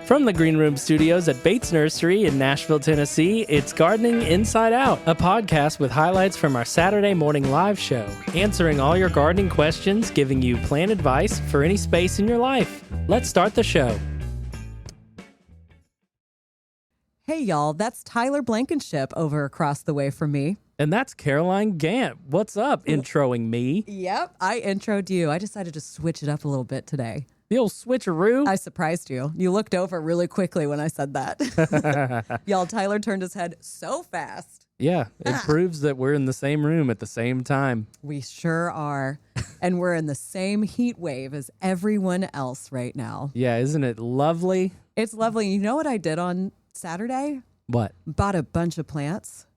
From the Green Room Studios at Bates Nursery in Nashville, Tennessee, it's Gardening Inside Out, a podcast with highlights from our Saturday morning live show, answering all your gardening questions, giving you plant advice for any space in your life. Let's start the show. Hey, y'all, that's Tyler Blankenship over across the way from me. And that's Caroline Gant. What's up, introing me? Yep, I introed you. I decided to switch it up a little bit today. The old switcheroo. I surprised you. You looked over really quickly when I said that. Y'all, Tyler turned his head so fast. Yeah, it proves that we're in the same room at the same time. We sure are. And we're in the same heat wave as everyone else right now. Yeah, isn't it lovely? It's lovely. You know what I did on Saturday? What? Bought a bunch of plants.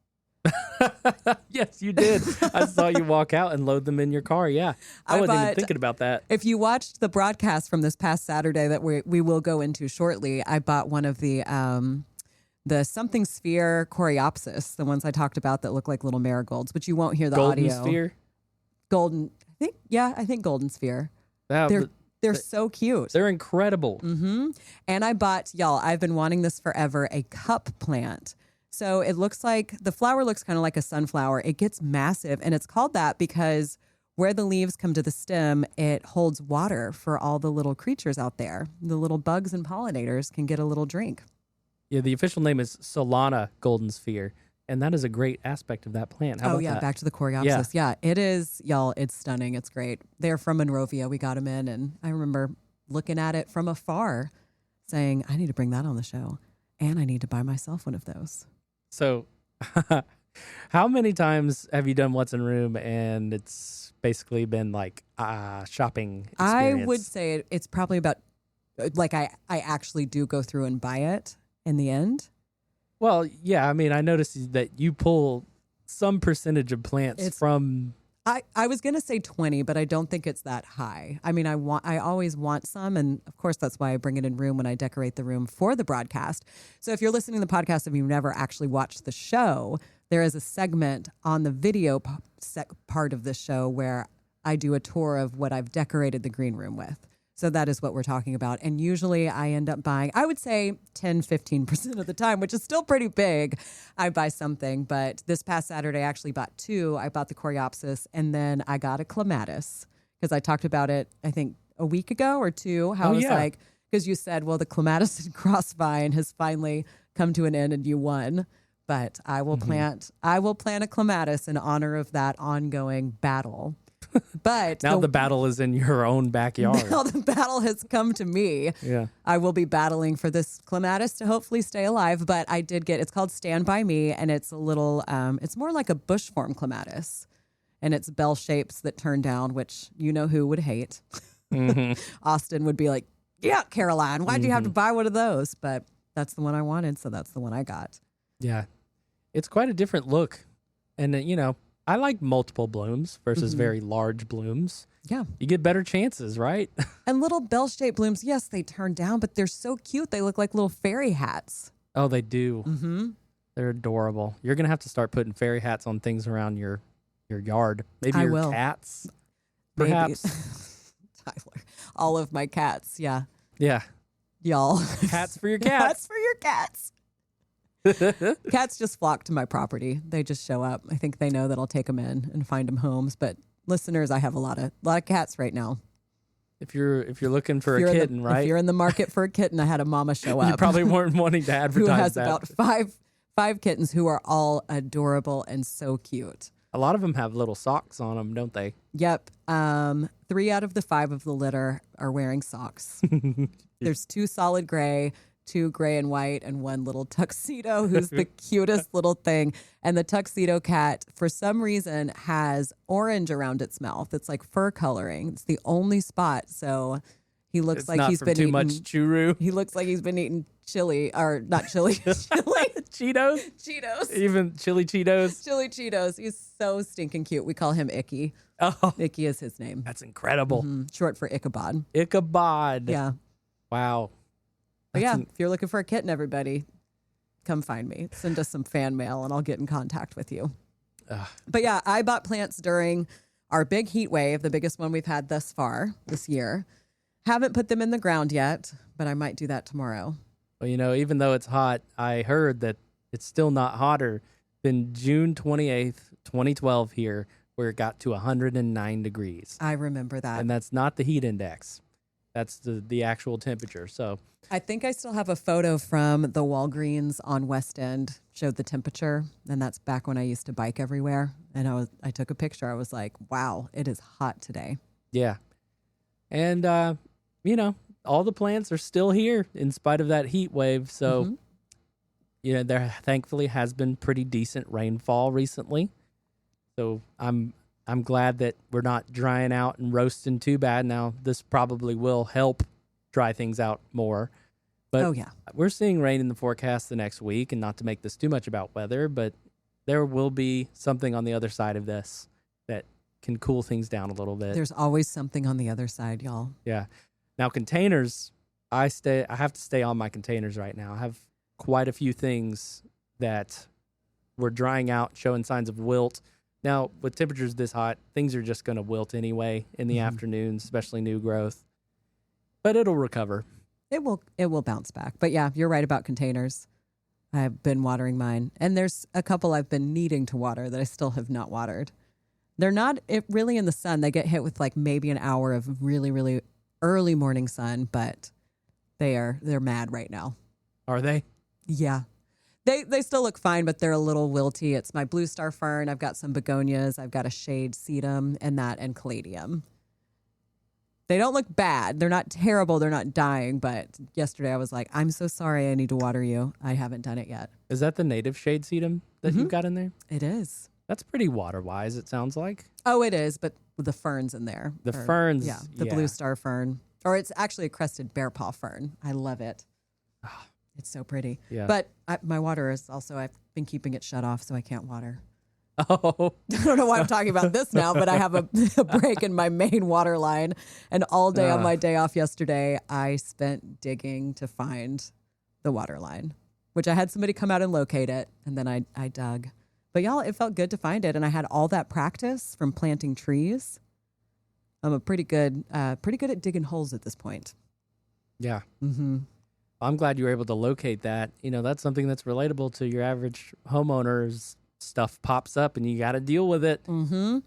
Yes, you did. I saw you walk out and load them in your car. Yeah, I wasn't even thinking about that. If you watched the broadcast from this past Saturday that we will go into shortly, I bought one of the something sphere coreopsis, the ones I talked about that look like little marigolds, but you won't hear the Golden audio. sphere? Golden, I think golden sphere. Wow, They're so cute. They're incredible. Mm-hmm. And I bought, y'all, I've been wanting this forever, a cup plant. So it looks like, the flower looks kind of like a sunflower. It gets massive, and it's called that because where the leaves come to the stem, it holds water for all the little creatures out there. The little bugs and pollinators can get a little drink. Yeah, the official name is Solana golden sphere, and that is a great aspect of that plant. How about that? Back to the coreopsis. Yeah, it is, y'all, it's stunning. It's great. They're from Monrovia. We got them in, and I remember looking at it from afar saying, I need to bring that on the show, and I need to buy myself one of those. So how many times have you done What's in Room and it's basically been like shopping experience? I would say it's probably about, like I actually do go through and buy it in the end. Well, yeah, I mean, I noticed that you pull some percentage of plants from... I was going to say 20, but I don't think it's that high. I mean, I always want some. And of course, that's why I bring it in room when I decorate the room for the broadcast. So if you're listening to the podcast, if you've never actually watched the show, there is a segment on the video part of the show where I do a tour of what I've decorated the green room with. So that is what we're talking about. And usually I end up buying, I would say 10, 15% of the time, which is still pretty big. I buy something. But this past Saturday, I actually bought two. I bought the coreopsis, and then I got a clematis because I talked about it, I think, a week ago or two. How I was like, because you said, well, the clematis and crossvine has finally come to an end and you won. But I will plant a clematis in honor of that ongoing battle. But now the battle is in your own backyard. Now the battle has come to me. Yeah. I will be battling for this clematis to hopefully stay alive. But I did get, it's called Stand By Me, and it's a little, it's more like a bush form clematis. And it's bell shapes that turn down, which you know who would hate. Mm-hmm. Austin would be like, yeah, Caroline, why'd you have to buy one of those? But that's the one I wanted, so that's the one I got. Yeah. It's quite a different look. And, I like multiple blooms versus very large blooms. Yeah. You get better chances, right? And little bell-shaped blooms, yes, they turn down, but they're so cute. They look like little fairy hats. Oh, they do. Mm-hmm. They're adorable. You're going to have to start putting fairy hats on things around your yard. Maybe I your will. Cats, perhaps. Tyler, all of my cats, yeah. Yeah. Y'all. Hats for your cats. Hats for your cats. Cats just flock to my property. They just show up. I think they know that I'll take them in and find them homes. But listeners, I have a lot of cats right now. If you're looking for a kitten, right? If you're in the market for a kitten, I had a mama show up. You probably weren't wanting to advertise who has that. about five kittens who are all adorable and so cute. A lot of them have little socks on them, don't they? Yep. 3 out of the 5 of the litter are wearing socks. There's 2 solid gray, 2 gray and white, and 1 little tuxedo who's the cutest little thing. And the tuxedo cat, for some reason, has orange around its mouth. It's like fur coloring. It's the only spot. So he looks like he's been eating too much churro. He looks like he's been eating chili, or not chili, Cheetos. Even chili Cheetos. Chili Cheetos. He's so stinking cute. We call him Icky. Oh, Icky is his name. That's incredible. Short for Ichabod. Ichabod. Yeah. Wow. But yeah, if you're looking for a kitten, everybody, come find me. Send us some fan mail and I'll get in contact with you. But yeah, I bought plants during our big heat wave, the biggest one we've had thus far this year. Haven't put them in the ground yet, but I might do that tomorrow. Well, even though it's hot, I heard that it's still not hotter than June 28th, 2012 here, where it got to 109 degrees. I remember that. And that's not the heat index. That's the actual temperature. So I think I still have a photo from the Walgreens on West End, showed the temperature, and that's back when I used to bike everywhere. And I took a picture. I was like, wow, it is hot today. yeah. And, all the plants are still here in spite of that heat wave. So, there thankfully has been pretty decent rainfall recently. So I'm glad that we're not drying out and roasting too bad. Now, this probably will help dry things out more. But we're seeing rain in the forecast the next week, and not to make this too much about weather, but there will be something on the other side of this that can cool things down a little bit. There's always something on the other side, y'all. Yeah. Now, containers, I have to stay on my containers right now. I have quite a few things that were drying out, showing signs of wilt. Now, with temperatures this hot, things are just going to wilt anyway in the afternoons, especially new growth. But it'll recover. It will bounce back. But yeah, you're right about containers. I've been watering mine. And there's a couple I've been needing to water that I still have not watered. They're not really in the sun. They get hit with like maybe an hour of really, really early morning sun, but they're mad right now. Are they? Yeah. They still look fine, but they're a little wilty. It's my blue star fern. I've got some begonias. I've got a shade sedum and caladium. They don't look bad. They're not terrible. They're not dying. But yesterday I was like, I'm so sorry. I need to water you. I haven't done it yet. Is that the native shade sedum that you've got in there? It is. That's pretty water-wise, it sounds like. Oh, it is, but with the ferns in there. Ferns. Yeah, the blue star fern. Or it's actually a crested bear paw fern. I love it. It's so pretty. Yeah. But my water is also, I've been keeping it shut off, so I can't water. Oh. I don't know why I'm talking about this now, but I have a break in my main water line. And all day on my day off yesterday, I spent digging to find the water line, which I had somebody come out and locate it. And then I dug. But y'all, it felt good to find it. And I had all that practice from planting trees. I'm pretty good at digging holes at this point. Yeah. Mm-hmm. I'm glad you were able to locate that. That's something that's relatable to your average homeowners. Stuff pops up and you got to deal with it. Mm-hmm.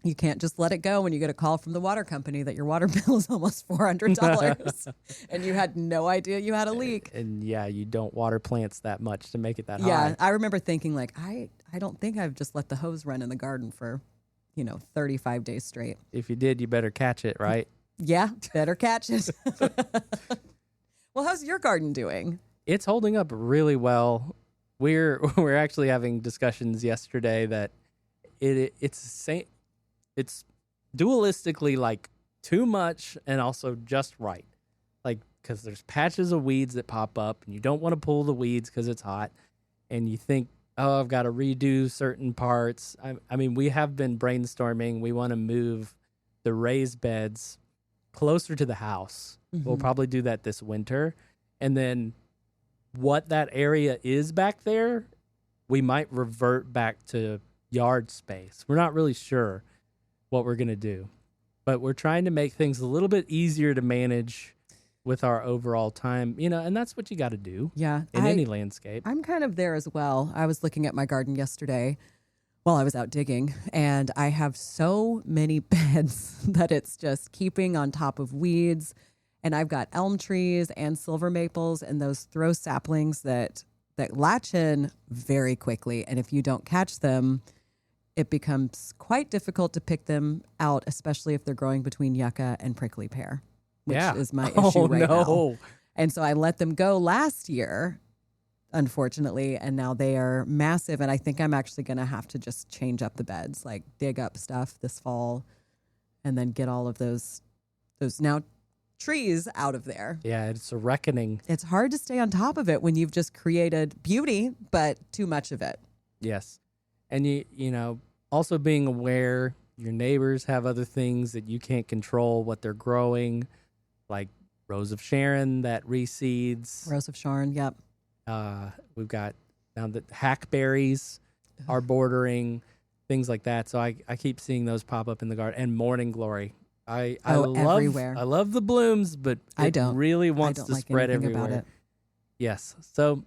You can't just let it go when you get a call from the water company that your water bill is almost $400 and you had no idea you had a leak. And yeah, you don't water plants that much to make it that high. Yeah, I remember thinking like, I don't think I've just let the hose run in the garden for, 35 days straight. If you did, you better catch it, right? Yeah, better catch it. Well, how's your garden doing? It's holding up really well. We're actually having discussions yesterday that it's dualistically like too much and also just right. Like, because there's patches of weeds that pop up and you don't want to pull the weeds because it's hot and you think, oh, I've got to redo certain parts. I mean, we have been brainstorming. We want to move the raised beds closer to the house. Mm-hmm. We'll probably do that this winter. And then what that area is back there, we might revert back to yard space. We're not really sure what we're going to do, but we're trying to make things a little bit easier to manage with our overall time, and that's what you got to do. Yeah, in any landscape. I'm kind of there as well. I was looking at my garden yesterday while I was out digging, and I have so many beds that it's just keeping on top of weeds. And I've got elm trees and silver maples and those throw saplings that latch in very quickly. And if you don't catch them, it becomes quite difficult to pick them out, especially if they're growing between yucca and prickly pear, which is my issue right now. And so I let them go last year, unfortunately, and now they are massive. And I think I'm actually going to have to just change up the beds, like dig up stuff this fall and then get all of those now trees out of there. Yeah, it's a reckoning. It's hard to stay on top of it when you've just created beauty, but too much of it. Yes. And you also being aware your neighbors have other things that you can't control what they're growing, like Rose of Sharon that reseeds. Rose of Sharon, yep. We've got now the hackberries are bordering, things like that. So I keep seeing those pop up in the garden. And morning glory. I love everywhere. I love the blooms, but it really wants to like spread anything everywhere. About it. Yes. So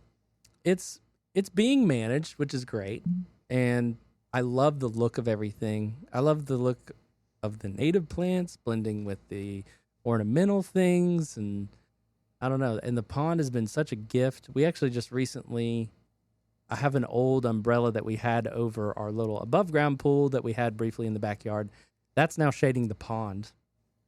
it's being managed, which is great. And I love the look of everything. I love the look of the native plants blending with the ornamental things. And I don't know. And the pond has been such a gift. We actually just recently, I have an old umbrella that we had over our little above ground pool that we had briefly in the backyard. That's now shading the pond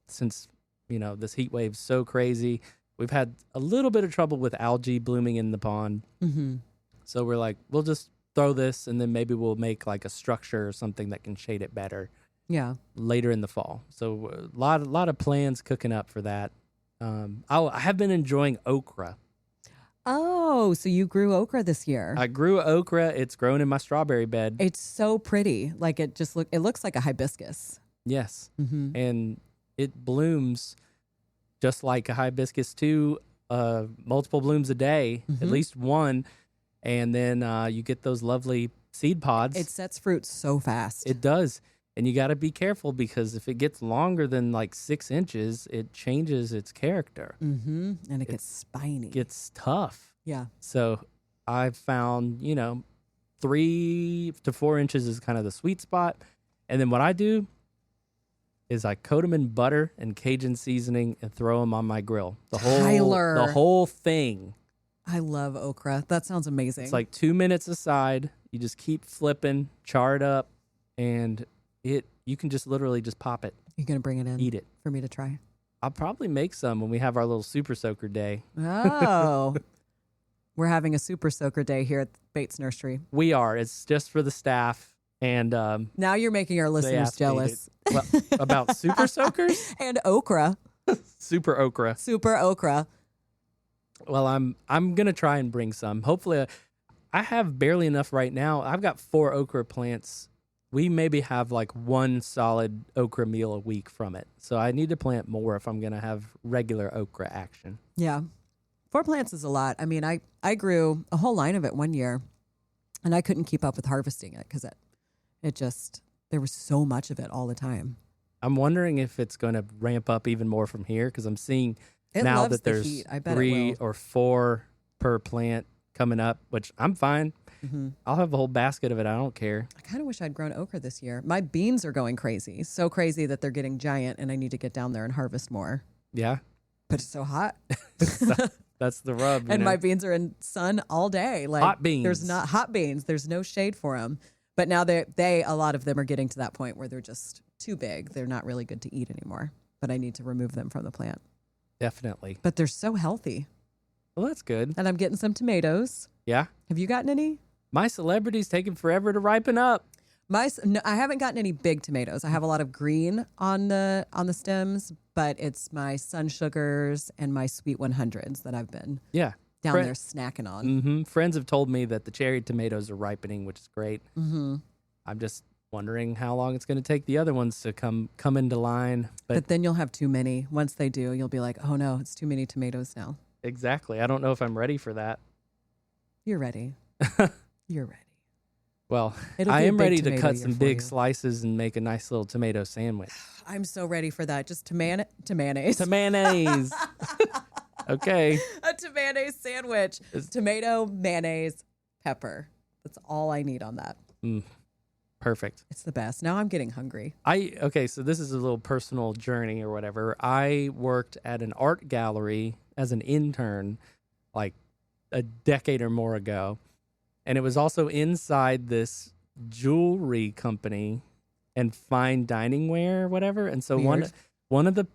since, this heat wave's so crazy. We've had a little bit of trouble with algae blooming in the pond. Mm-hmm. So we're like, we'll just throw this and then maybe we'll make like a structure or something that can shade it better. Yeah. Later in the fall. So a lot of plans cooking up for that. I have been enjoying okra. Oh, so you grew okra this year. I grew okra. It's grown in my strawberry bed. It's so pretty. Like it looks like a hibiscus. Yes. Mm-hmm. And it blooms just like a hibiscus too, multiple blooms a day, at least one. And then you get those lovely seed pods. It sets fruit so fast. It does. And you got to be careful because if it gets longer than like 6 inches, it changes its character. Mm-hmm. And it gets spiny. Gets tough. Yeah. So I've found, 3 to 4 inches is kind of the sweet spot. And then what I do is I coat them in butter and Cajun seasoning and throw them on my grill. The whole thing. I love okra. That sounds amazing. It's like 2 minutes aside. You just keep flipping, char it up, and you can just literally just pop it. You're going to bring it in? Eat it. For me to try? I'll probably make some when we have our little super soaker day. Oh. We're having a super soaker day here at Bates Nursery. We are. It's just for the staff. And now you're making our listeners jealous. Well, about super soakers? And okra. Super okra. Super okra. Well, I'm going to try and bring some. Hopefully, I have barely enough right now. I've got 4 okra plants. We maybe have like 1 solid okra meal a week from it. So I need to plant more if I'm going to have regular okra action. Yeah. 4 plants is a lot. I mean, I grew a whole line of it one year, and I couldn't keep up with harvesting it because there was so much of it all the time. I'm wondering if it's going to ramp up even more from here because I'm seeing it now loves that the there's heat. I bet 3 or 4 per plant coming up, which I'm fine. Mm-hmm. I'll have a whole basket of it. I don't care. I kind of wish I'd grown okra this year. My beans are going crazy. So crazy that they're getting giant and I need to get down there and harvest more. Yeah. But it's so hot. That's the rub. And my beans are in sun all day. Like hot beans. There's not hot beans. There's no shade for them. But now a lot of them are getting to that point where they're just too big. They're not really good to eat anymore. But I need to remove them from the plant. Definitely. But they're so healthy. Well, that's good. And I'm getting some tomatoes. Yeah. Have you gotten any? My celebrity's taking forever to ripen up. No, I haven't gotten any big tomatoes. I have a lot of green on the stems, but it's my sun sugars and my sweet 100s that I've been down there snacking on. Mm-hmm. Friends have told me that the cherry tomatoes are ripening, which is great. Mm-hmm. I'm just wondering how long it's going to take the other ones to come into line. But then you'll have too many. Once they do, you'll be like, oh no, it's too many tomatoes now. Exactly. I don't know if I'm ready for that. You're ready. You're ready. Well, I am ready to cut some big you. Slices and make a nice little tomato sandwich. I'm so ready for that. Just to mayonnaise. To mayonnaise. Okay. A mayonnaise sandwich. Tomato, mayonnaise, pepper. That's all I need on that. Perfect. It's the best. Now I'm getting hungry. Okay, so this is a little personal journey or whatever. I worked at an art gallery as an intern like a decade or more ago. And it was also inside this jewelry company and fine dining ware or whatever. And so one of the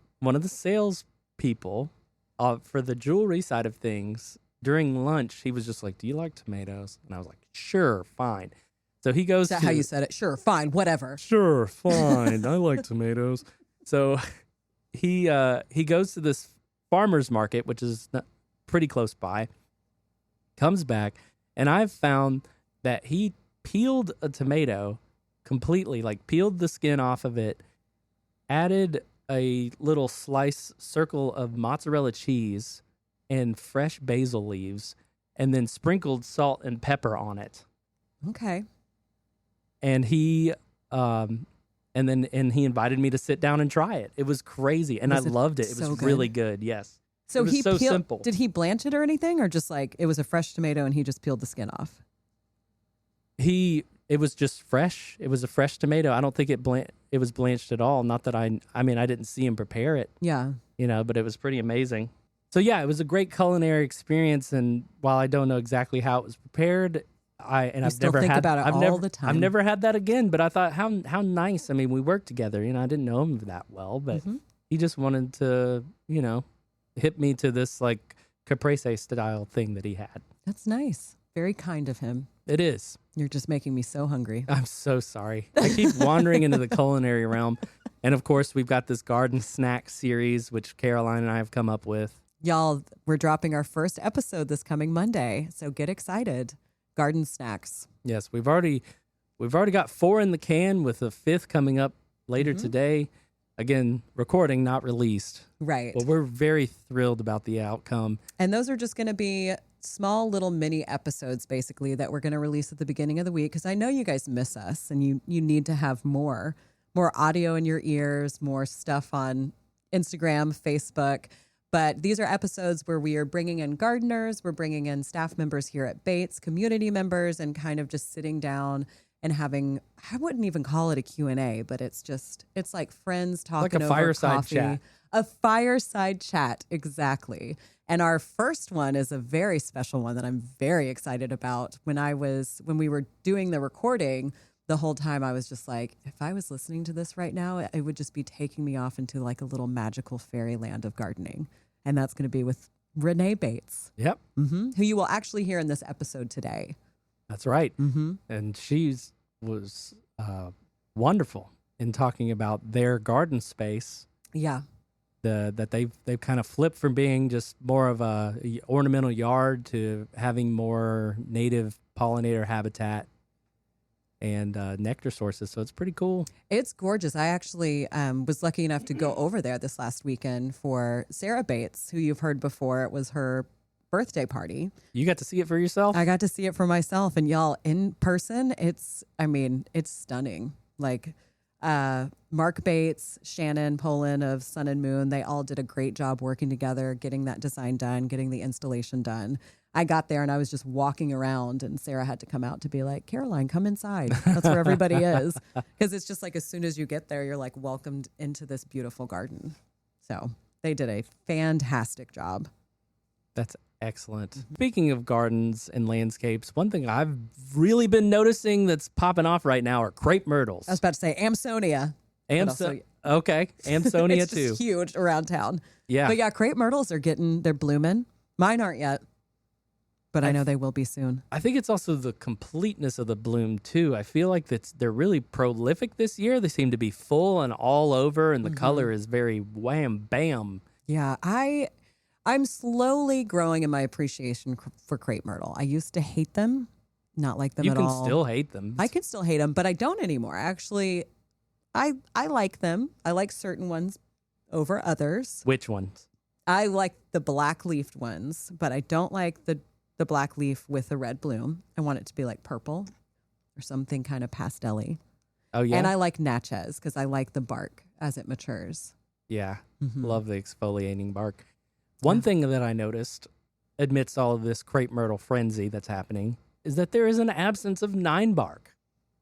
sales people for the jewelry side of things during lunch, he was just like, "Do you like tomatoes?" And I was like, "Sure, fine." So he goes. Is that how you said it? Sure, fine, whatever. Sure, fine. I like tomatoes. So he goes to this farmer's market, which is pretty close by. Comes back. And I've found that he peeled a tomato completely, like peeled the skin off of it, added a little circle of mozzarella cheese and fresh basil leaves, and then sprinkled salt and pepper on it. Okay. And he invited me to sit down and try it. It was crazy, and I loved it. It was really good. Yes. So It was he so peeled, simple. Did he blanch it or anything, or just like it was a fresh tomato and he just peeled the skin off? It was just fresh. It was a fresh tomato. I don't think it was blanched at all. Not that I mean, I didn't see him prepare it, Yeah. but it was pretty amazing. So yeah, it was a great culinary experience. And while I don't know exactly how it was prepared, I've still never think had about it all the time. I've never had that again. But I thought how nice. I mean, we worked together. I didn't know him that well, but he just wanted to hit me to this like caprese style thing that he had. That's nice. Very kind of him. It is. You're just making me so hungry. I'm so sorry. I keep wandering into the culinary realm. And of course, we've got this garden snack series, which Caroline and I have come up with. Y'all, we're dropping our first episode this coming Monday, so get excited. Garden snacks. Yes, we've already got 4 in the can with a 5th coming up later today. Again, recording, not released. Right. But we're very thrilled about the outcome. And those are just going to be small little mini episodes basically that we're going to release at the beginning of the week, because I know you guys miss us and you need to have more audio in your ears, more stuff on Instagram, Facebook. But these are episodes where we are bringing in gardeners, we're bringing in staff members here at Bates, community members, and kind of just sitting down and having, I wouldn't even call it a Q&A, but it's like friends talking Like a over fireside coffee. chat. A fireside chat, exactly. And our first one is a very special one that I'm very excited about. When we were doing the recording, the whole time I was just like, if I was listening to this right now, it would just be taking me off into like a little magical fairyland of gardening. And that's going to be with Renee Bates, Yep. who you will actually hear in this episode today. That's right. And she was wonderful in talking about their garden space. Yeah. That they've kind of flipped from being just more of a ornamental yard to having more native pollinator habitat and nectar sources. So it's pretty cool. It's gorgeous. I actually was lucky enough to go over there this last weekend for Sarah Bates, who you've heard before. It was her birthday party. You got to see it for yourself? I got to see it for myself, and y'all, in person, it's stunning. Like Mark Bates, Shannon Poland of Sun and Moon, they all did a great job working together, getting that design done, getting the installation done. I got there and I was just walking around, and Sarah had to come out to be like, Caroline, come inside. That's where everybody is. Because it's just like as soon as you get there, you're like welcomed into this beautiful garden. So they did a fantastic job. That's excellent. Speaking of gardens and landscapes, one thing I've really been noticing that's popping off right now are crepe myrtles. I was about to say Amsonia. Okay, Amsonia it's too. Just huge around town. Yeah. But yeah, crepe myrtles they're blooming. Mine aren't yet, but I know they will be soon. I think it's also the completeness of the bloom too. I feel like they're really prolific this year. They seem to be full and all over, and the color is very wham bam. Yeah, I'm slowly growing in my appreciation for crepe myrtle. I used to hate them, not like them at all. You can still hate them. I can still hate them, but I don't anymore. Actually, I like them. I like certain ones over others. Which ones? I like the black leafed ones, but I don't like the black leaf with the red bloom. I want it to be like purple or something kind of pastel-y. Oh, yeah? And I like Natchez because I like the bark as it matures. Yeah, love the exfoliating bark. One thing that I noticed amidst all of this crepe myrtle frenzy that's happening is that there is an absence of 9 bark.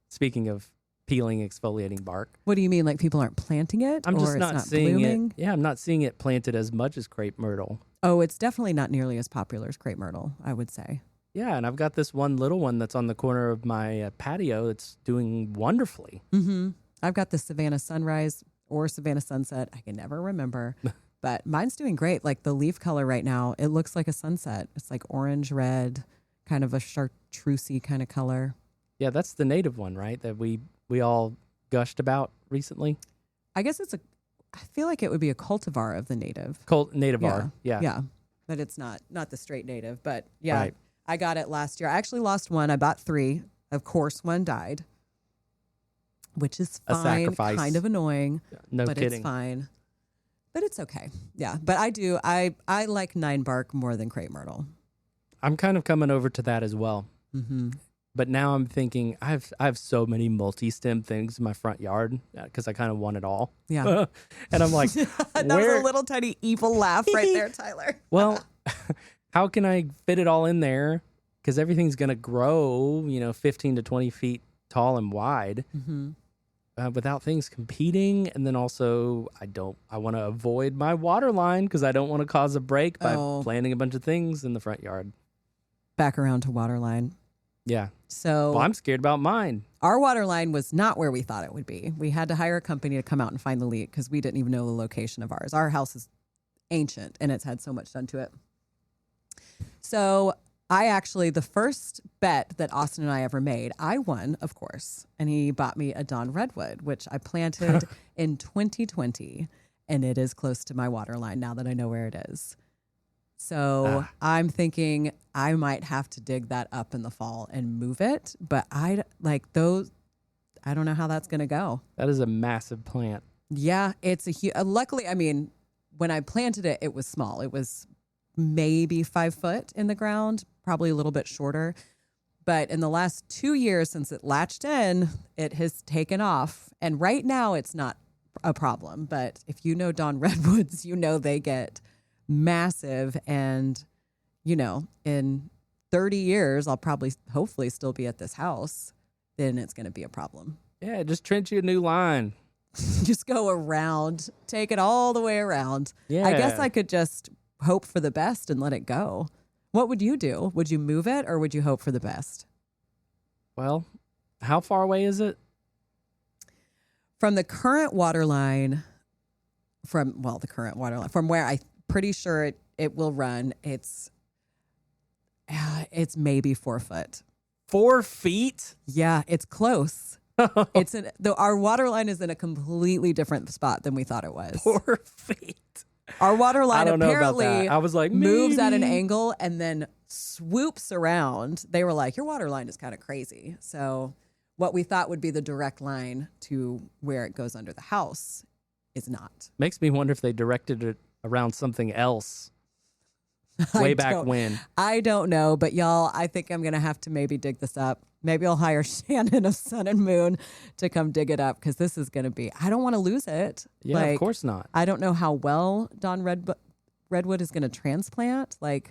Speaking of peeling exfoliating bark. What do you mean? Like people aren't planting it? I'm just or not it's not seeing blooming? it. Yeah, I'm not seeing it planted as much as crepe myrtle. Oh, it's definitely not nearly as popular as crepe myrtle, I would say. Yeah, and I've got this one little one that's on the corner of my patio that's doing wonderfully. I've got the Savannah Sunrise or Savannah Sunset. I can never remember. But mine's doing great. Like the leaf color right now, it looks like a sunset. It's like orange, red, kind of a chartreusey kind of color. Yeah, that's the native one, right? That we all gushed about recently. I guess I feel like it would be a cultivar of the native. Native-ar, yeah. Yeah, but it's not the straight native. But yeah, Right. I got it last year. I actually lost one. I bought 3. Of course, one died, which is A fine. sacrifice. Kind of annoying, No but kidding. it's fine. But it's okay. Yeah, but I like 9 bark more than crepe myrtle. I'm kind of coming over to that as well. But now I'm thinking I have so many multi-stem things in my front yard because I kind of want it all. Yeah. And I'm like, That was a little tiny evil laugh right there, Tyler. Well, how can I fit it all in there? Because everything's going to grow, 15 to 20 feet tall and wide without things competing. And then also I want to avoid my water line because I don't want to cause a break by planting a bunch of things in the front yard. Back around to water line. Yeah. So I'm scared about mine. Our water line was not where we thought it would be. We had to hire a company to come out and find the leak because we didn't even know the location of ours. Our house is ancient and it's had so much done to it. So the first bet that Austin and I ever made, I won, of course. And he bought me a Dawn Redwood, which I planted in 2020. And it is close to my water line now that I know where it is. So I'm thinking I might have to dig that up in the fall and move it. But I don't know how that's going to go. That is a massive plant. Yeah, it's a huge, luckily, I mean, when I planted it, it was small. It was maybe 5 foot in the ground, probably a little bit shorter. But in the last 2 years since it latched in, it has taken off. And right now it's not a problem. But if you know Dawn Redwoods, they get massive. And, in 30 years, I'll hopefully still be at this house. Then it's going to be a problem. Yeah, just trench you a new line. Just go around, take it all the way around. Yeah. I guess I could just hope for the best and let it go. What would you do? Would you move it or would you hope for the best? Well, how far away is it? From the current water line, from where I'm pretty sure it will run, it's maybe 4 foot. 4 feet? Yeah, it's close. Our water line is in a completely different spot than we thought it was. 4 feet. Our water line apparently I was like, moves at an angle and then swoops around. They were like, your water line is kind of crazy. So what we thought would be the direct line to where it goes under the house is not. Makes me wonder if they directed it around something else way back when. I don't know, but y'all, I think I'm going to have to maybe dig this up. Maybe I'll hire Shannon of Sun and Moon to come dig it up because this is going to be, I don't want to lose it. Yeah, of course not. I don't know how well Dawn Redwood is going to transplant. But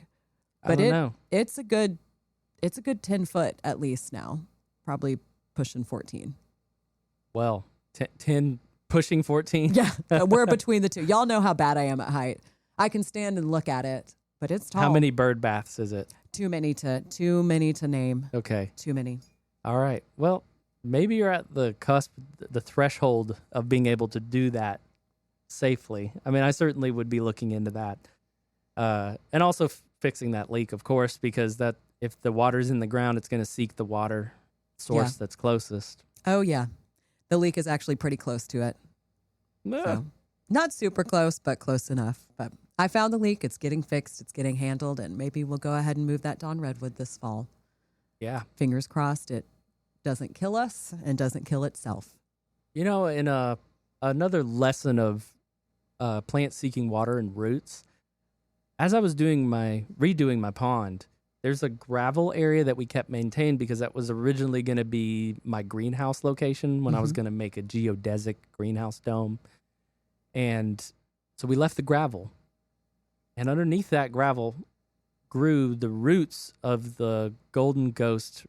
I don't know. It's a good 10 foot at least now, probably pushing 14. Well, 10 pushing 14. Yeah, we're between the two. Y'all know how bad I am at height. I can stand and look at it, but it's tall. How many bird baths is it? Too many to name. Okay. Too many. All right. Well, maybe you're at the cusp, the threshold of being able to do that safely. I mean, I certainly would be looking into that. And also fixing that leak, of course, because that if the water's in the ground, it's going to seek the water source that's closest. Oh, yeah. The leak is actually pretty close to it. So, not super close, but close enough. But I found the leak. It's getting fixed. It's getting handled. And maybe we'll go ahead and move that Dawn Redwood this fall. Yeah. Fingers crossed it doesn't kill us and doesn't kill itself. In another lesson of plant seeking water and roots, as I was redoing my pond, there's a gravel area that we kept maintained because that was originally going to be my greenhouse location when I was going to make a geodesic greenhouse dome. And so we left the gravel. And underneath that gravel grew the roots of the golden ghost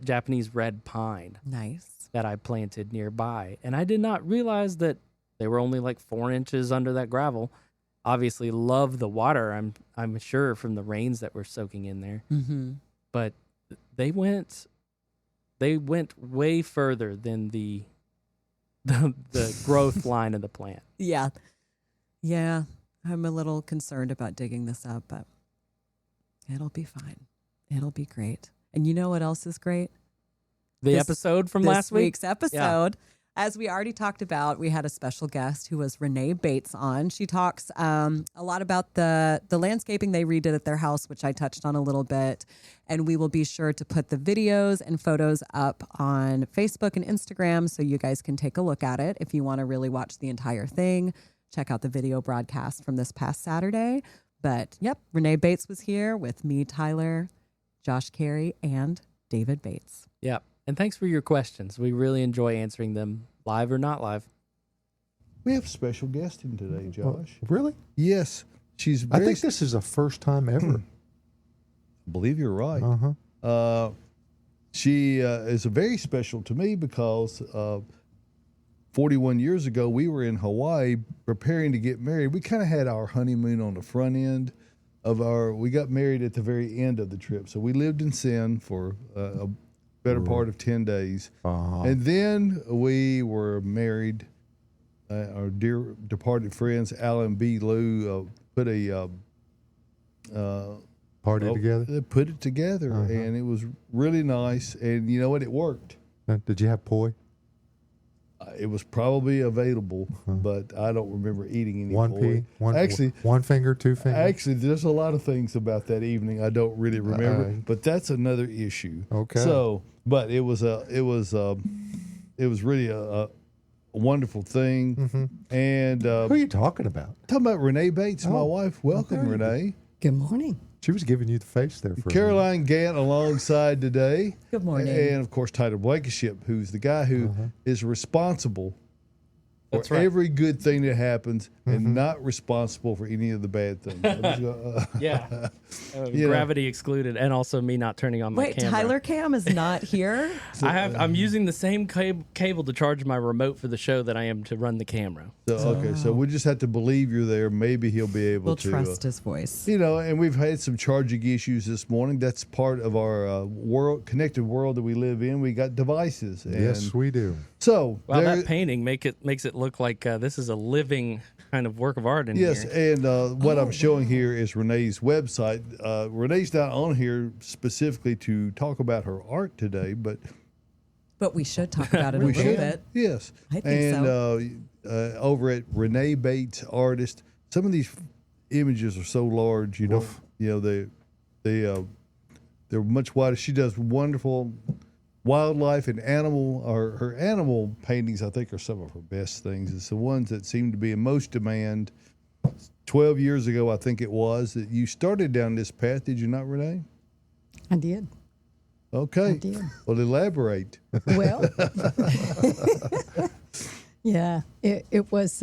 Japanese red pine. Nice. That I planted nearby. And I did not realize that they were only like 4 inches under that gravel. Obviously love the water, I'm sure, from the rains that were soaking in there. Mm-hmm. But they went way further than the growth line of the plant. Yeah. Yeah. I'm a little concerned about digging this up, but it'll be fine. It'll be great. And you know what else is great? Episode from last week? This week's episode. Yeah. As we already talked about, we had a special guest who was Renee Bates on. She talks a lot about the landscaping they redid at their house, which I touched on a little bit. And we will be sure to put the videos and photos up on Facebook and Instagram so you guys can take a look at it. If you want to really watch the entire thing, check out the video broadcast from this past Saturday. But, yep, Renee Bates was here with me, Tyler, Josh Carey, and David Bates. Yeah. And thanks for your questions. We really enjoy answering them, live or not live. We have special guest in today, Josh. Really? Yes. She's I very think this is the first time ever. I believe you're right. Uh-huh. She is very special to me because 41 years ago, we were in Hawaii preparing to get married. We kind of had our honeymoon on the front end of we got married at the very end of the trip. So we lived in Sin for a better part of 10 days. And then we were married. Our dear departed friends, Alan B. Lou, put a Party together? They put it together, and it was really nice. And you know what? It worked. Did you have poi? It was probably available, but I don't remember eating any One poi. pea? One finger, two fingers? Actually, there's a lot of things about that evening I don't really remember, but that's another issue. Okay. So, but it was really a wonderful thing. And Who are you talking about? talking about Renee Bates, my wife. Welcome, Renee. Good morning. She was giving you the face there for Caroline Gant alongside today. Good morning. And, of course, Tyler Blankenship, who's the guy who is responsible That's for right. every good thing that happens and not responsible for any of the bad things. Yeah. Gravity excluded, and also me not turning on my Wait, camera. Tyler Cam is not here? I'm using the same cable to charge my remote for the show that I am to run the camera. So we just have to believe you're there. Maybe he'll be able We'll to. trust his voice. And we've had some charging issues this morning. That's part of our connected world that we live in. We got devices. And Yes, we do. So Wow, that painting makes it look like this is a living kind of work of art in here. Yes, and what I'm showing here is Renee's website. Renee's not on here specifically to talk about her art today, but we should talk about it a we little should. bit. Yes, I think so. Over at Renee Bates Artist, some of these images are so large, they're much wider. She does wonderful wildlife and animal, or her animal paintings, I think, are some of her best things. It's the ones that seem to be in most demand. 12 years ago, I think it was, that you started down this path. Did you not, Renee? I did. Okay. I did. Well, elaborate. Well, yeah, it was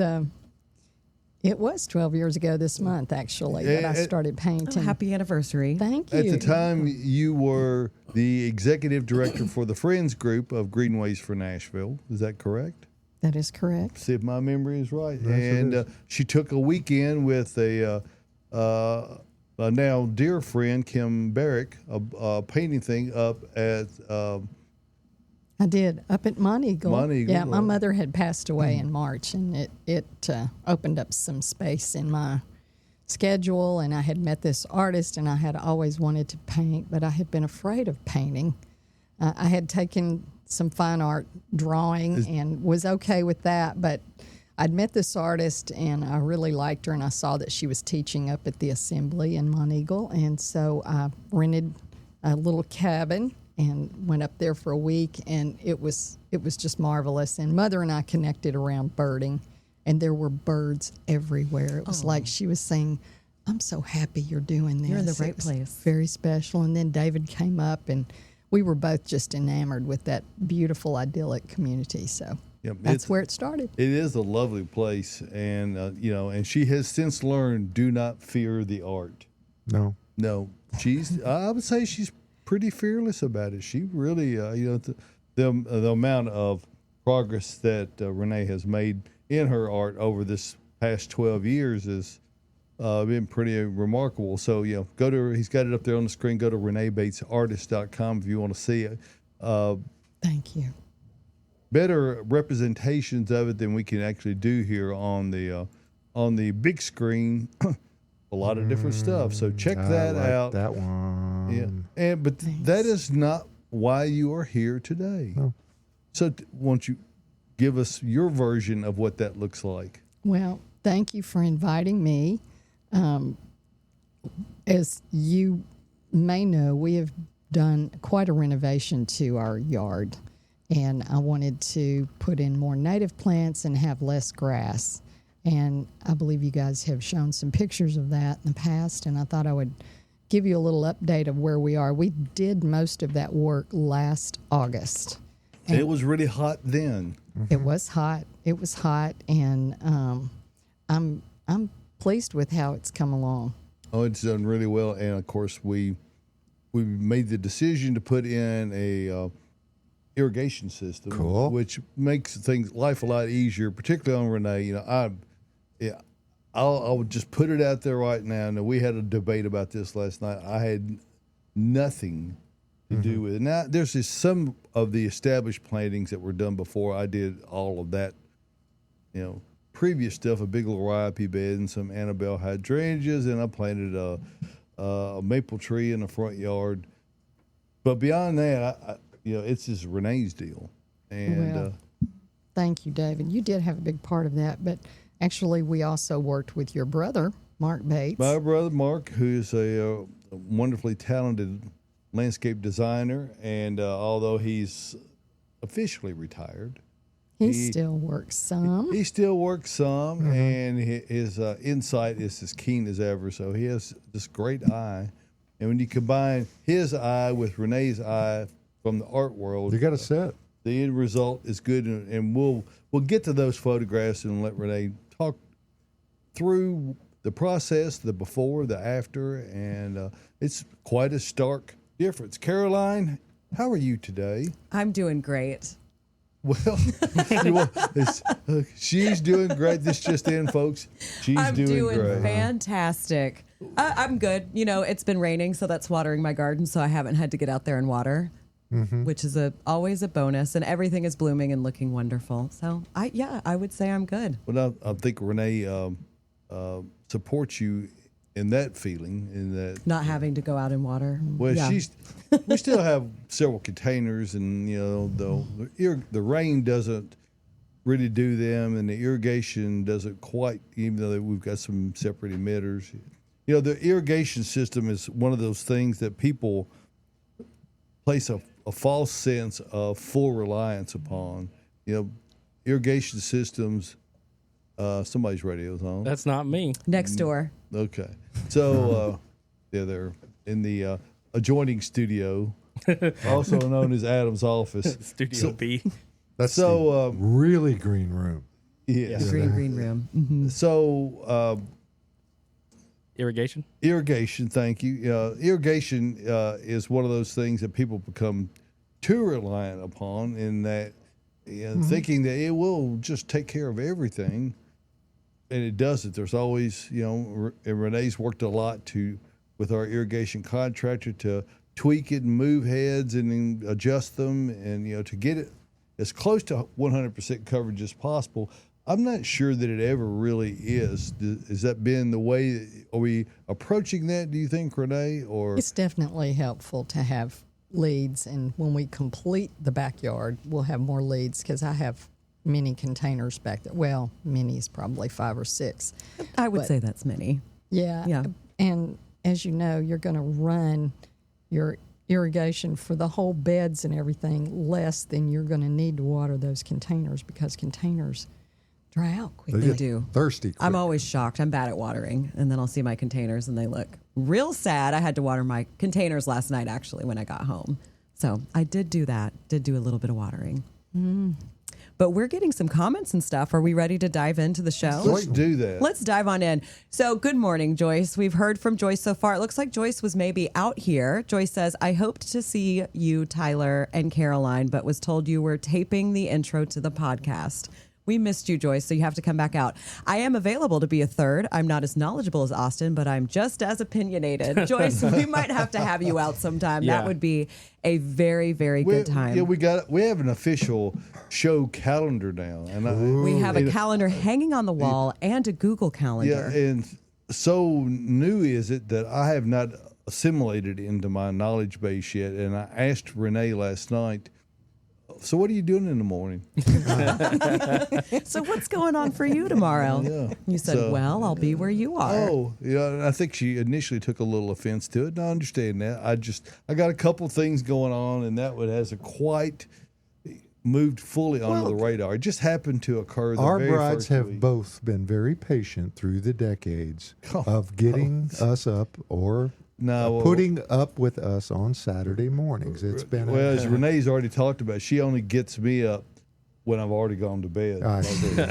12 years ago this month, actually, that I started painting. Oh, happy anniversary. Thank you. At the time, you were the executive director for the Friends Group of Greenways for Nashville. Is that correct? That is correct. See if my memory is right. Yes, it And is. she took a weekend with a now dear friend, Kim Barrick, a painting thing up at I did, up at Monteagle. Monteagle, Yeah, my right. mother had passed away in March, and it opened up some space in my schedule, and I had met this artist, and I had always wanted to paint, but I had been afraid of painting. I had taken some fine art drawing and was okay with that, but I'd met this artist, and I really liked her, and I saw that she was teaching up at the Assembly in Monteagle, and so I rented a little cabin and went up there for a week, and it was just marvelous. And Mother and I connected around birding, and there were birds everywhere. It was like she was saying, "I'm so happy you're doing this. You're in the It right was place." Very special. And then David came up, and we were both just enamored with that beautiful, idyllic community. So that's where it started. It is a lovely place, and and she has since learned, do not fear the art. No. I would say she's pretty fearless about it. She really, the amount of progress that Renee has made in her art over this past 12 years has been pretty remarkable. So, go to, he's got it up there on the screen. Go to reneebatesartist.com if you want to see it. Thank you. Better representations of it than we can actually do here on the big screen. A lot of different stuff. So check that I like out. that one. Yeah, but that is not why you are here today. No. So won't you give us your version of what that looks like? Well, thank you for inviting me. As you may know, we have done quite a renovation to our yard, and I wanted to put in more native plants and have less grass. And I believe you guys have shown some pictures of that in the past, and I thought I would give you a little update of where we are. We did most of that work last August. And it was really hot then. It was hot. It was hot, and I'm pleased with how it's come along. Oh, it's done really well, and of course we made the decision to put in a irrigation system, Cool. which makes life a lot easier, particularly on Renee. You know, I'll just put it out there right now. Now, we had a debate about this last night. I had nothing to do with it. Now, there's just some of the established plantings that were done before. I did all of that, you know, previous stuff, a big liripe bed and some Annabelle hydrangeas, and I planted a maple tree in the front yard. But beyond that, it's just Renee's deal. And Well, thank you, David. You did have a big part of that, but actually we also worked with your brother, Mark Bates. my brother Mark, who's a wonderfully talented landscape designer, and although he's officially retired, He still works some. he still works some, and his insight is as keen as ever. So he has this great eye, and when you combine his eye with Renee's eye from the art world, You got a set. the end result is good. And we'll get to those photographs and let Renee talk through the process, the before, the after, and it's quite a stark difference. Caroline, how are you today? I'm doing great. Well, she's doing great. This just in, folks. She's I'm doing great. fantastic. I'm good. You know, it's been raining, so that's watering my garden, so I haven't had to get out there and water, which is always a bonus. And everything is blooming and looking wonderful. So, I would say I'm good. Well, I think Renee supports you in that feeling, in that. Not having to go out and water. Well, Yeah. we still have several containers, and the rain doesn't really do them, and the irrigation doesn't quite. Even though we've got some separate emitters, the irrigation system is one of those things that people place a false sense of full reliance upon. Irrigation systems. Somebody's radio's on. That's not me. Next door. Okay. So, they're in the adjoining studio, also known as Adam's office. Studio B. That's So, the really green room. Yes. Green room. Mhm. So, Irrigation. irrigation, thank you. Irrigation is one of those things that people become too reliant upon, in that thinking that it will just take care of everything. And it doesn't. There's always, and Renee's worked a lot with our irrigation contractor to tweak it and move heads and then adjust them, and to get it as close to 100% coverage as possible. I'm not sure that it ever really is. Has that been the way? Are we approaching that, do you think, Renee? Or It's definitely helpful to have leads, and when we complete the backyard, we'll have more leads, because I have many containers back there. Well, many is probably 5 or 6. I would But- say that's many. Yeah. And as you know, you're going to run your irrigation for the whole beds and everything less than you're going to need to water those containers, because containers dry out quickly. They do. Thirsty. I'm quick. always shocked. I'm bad at watering, and then I'll see my containers and they look real sad. I had to water my containers last night, actually, when I got home. So I did do that. Did do a little bit of watering. But we're getting some comments and stuff. Are we ready to dive into the show? let's do that. Let's dive on in. So, good morning, Joyce. We've heard from Joyce so far. It looks like Joyce was maybe out here. Joyce says, I hoped to see you, Tyler and Caroline, but was told you were taping the intro to the podcast. We missed you, Joyce, so you have to come back out. I am available to be a third. I'm not as knowledgeable as Austin, but I'm just as opinionated. Joyce, we might have to have you out sometime. Yeah. That would be a very, very good time. Yeah, we have an official show calendar now, and We have a calendar hanging on the wall and a Google calendar. Yeah, and so new is it that I have not assimilated into my knowledge base yet. And I asked Renee last night, so what are you doing in the morning? So what's going on for you tomorrow? Yeah. You said, So- well, I'll be where you are. Oh, and I think she initially took a little offense to it, and I understand that. I got a couple things going on, and that one hasn't quite moved fully onto the radar. It just happened to occur the Our very brides first have week. both been very patient through the decades Oh, of getting us up or No, putting up with us on Saturday mornings. It's been well, as Renee's already talked about, she only gets me up when I've already gone to bed. I see.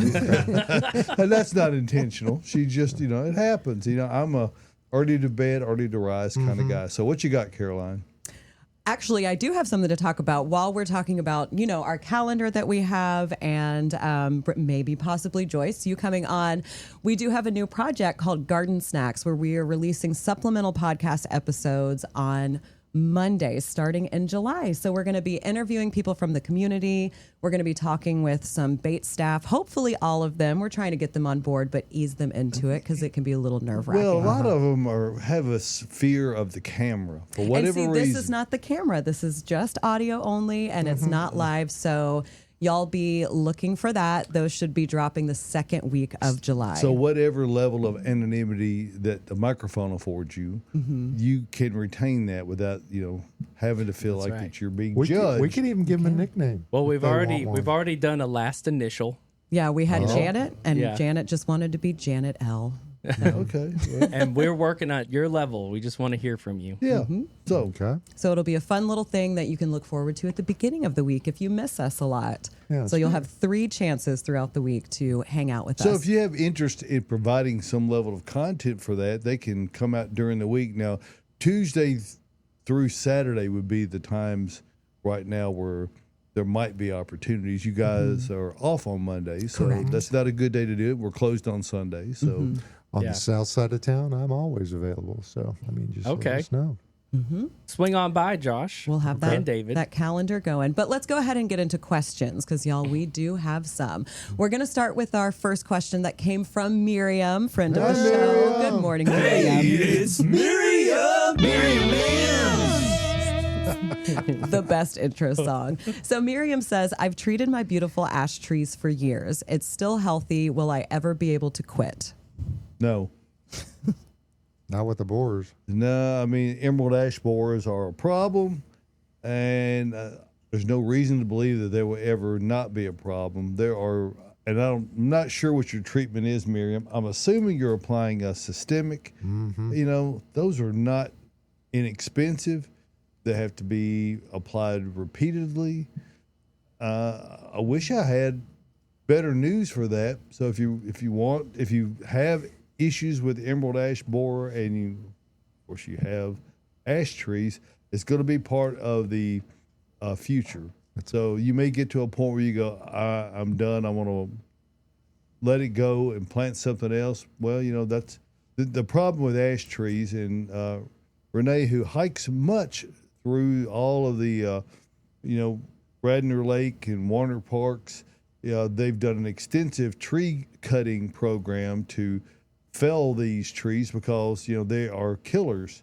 And that's not intentional. She just, it happens. I'm a early to bed, early to rise kind of guy. So what you got, Caroline? Actually, I do have something to talk about while we're talking about, our calendar that we have and maybe possibly Joyce, you coming on. We do have a new project called Garden Snacks where we are releasing supplemental podcast episodes on Monday starting in July. So we're going to be interviewing people from the community. We're going to be talking with some Bates staff, hopefully all of them. We're trying to get them on board, but ease them into it because it can be a little nerve-wracking. Well, a lot of them have a fear of the camera for whatever and reason. This is not the camera. This is just audio only, and it's not live. So y'all be looking for that. Those should be dropping the second week of July. So whatever level of anonymity that the microphone affords you, you can retain that without, having to feel like that you're being judged. We can even give them a nickname. Well, we've already done a last initial. Yeah, we had Janet, and Yeah. Janet just wanted to be Janet L. Okay. Well, And we're working at your level. We just want to hear from you. yeah. So Okay. So it'll be a fun little thing that you can look forward to at the beginning of the week if you miss us a lot. Yeah, So you'll have 3 chances throughout the week to hang out with So us. if you have interest in providing some level of content for that, they can come out during the week. Now, Tuesday through Saturday would be the times right now where there might be opportunities. You guys are off on Monday, so that's not a good day to do it. We're closed on Sunday, so On Yeah. the south side of town, I'm always available. So, just Okay. let us know. Swing on by, Josh. We'll have and David. that calendar going. But let's go ahead and get into questions because, y'all, we do have some. We're going to start with our first question that came from Miriam, friend of the show. Good morning, Miriam. It's Miriam. The best intro song. So Miriam says, I've treated my beautiful ash trees for years. It's still healthy. Will I ever be able to quit? no. Not with the borers. No, I mean, emerald ash borers are a problem, and there's no reason to believe that there will ever not be a problem. There are, and I'm not sure what your treatment is, Miriam. I'm assuming you're applying a systemic. Those are not inexpensive. They have to be applied repeatedly. I wish I had better news for that. So if you have issues with emerald ash borer and of course you have ash trees, it's going to be part of the future. So you may get to a point where you go, I'm done. I want to let it go and plant something else. Well, that's the problem with ash trees. And Renee, who hikes much through all of the, Radnor Lake and Warner Parks, they've done an extensive tree cutting program to fell these trees because they are killers.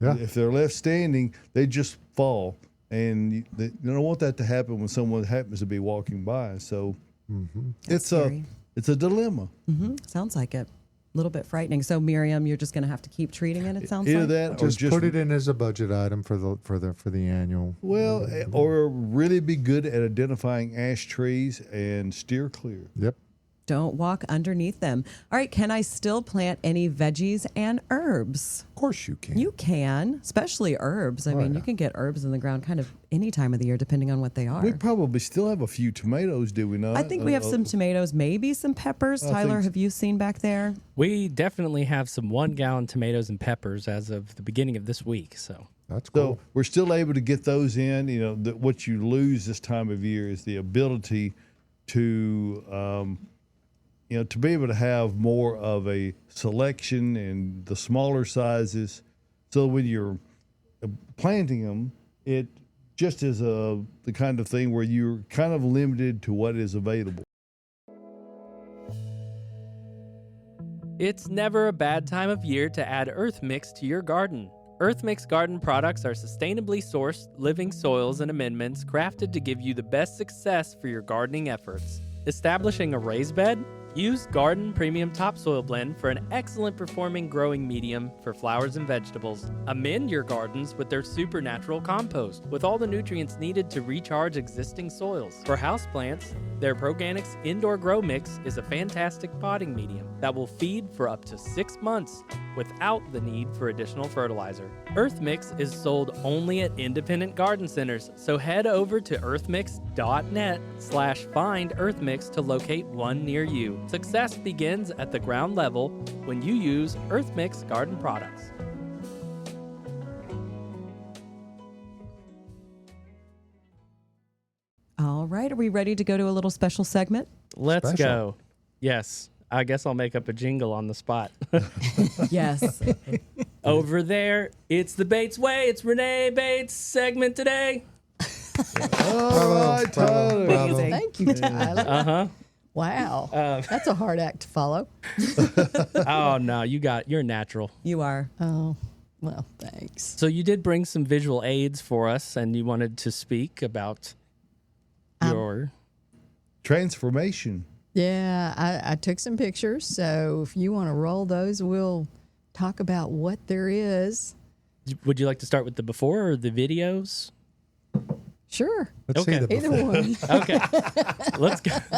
Yeah. If they're left standing, they just fall, and they don't want that to happen when someone happens to be walking by. So it's scary. a dilemma. Sounds like it. A little bit frightening. So Miriam, you're just going to have to keep treating it. It sounds Either like that, or Just put it in as a budget item for the annual. well, or really be good at identifying ash trees and steer clear. Yep. don't walk underneath them. All right, can I still plant any veggies and herbs? Of course you can. You can, especially herbs. I mean, you can get herbs in the ground kind of any time of the year, depending on what they are. We probably still have a few tomatoes, do we not? I think we have some tomatoes, maybe some peppers. Tyler, have you seen back there? We definitely have some 1 gallon tomatoes and peppers as of the beginning of this week. So That's cool. So we're still able to get those in. You know, what you lose this time of year is the ability to, to be able to have more of a selection in the smaller sizes. So when you're planting them, it just is the kind of thing where you're kind of limited to what is available. it's never a bad time of year to add Earth Mix to your garden. Earth Mix garden products are sustainably sourced, living soils and amendments crafted to give you the best success for your gardening efforts. Establishing a raised bed? Use Garden Premium Topsoil Blend for an excellent performing growing medium for flowers and vegetables. Amend your gardens with their supernatural compost with all the nutrients needed to recharge existing soils. For houseplants, their Proganics Indoor Grow Mix is a fantastic potting medium that will feed for up to 6 months without the need for additional fertilizer. Earth Mix is sold only at independent garden centers, so head over to earthmix.net/find Earthmix to locate one near you. Success begins at the ground level when you use Earthmix garden products. All right, are we ready to go to a little special segment? Let's Special. go. Yes, I guess I'll make up a jingle on the spot. Yes. Over there, it's the Bates Way. It's Renee Bates segment today. All right, Tyler. Amazing. Thank you, Tyler. Uh-huh. Wow. That's a hard act to follow. Oh, no, you're natural. You are. Oh, well, thanks. So you did bring some visual aids for us, and you wanted to speak about your... Transformation. Yeah, I took some pictures. So if you want to roll those, we'll talk about what there is. Would you like to start with the before or the videos? Sure. Let's see Okay. the Either before. one. Okay,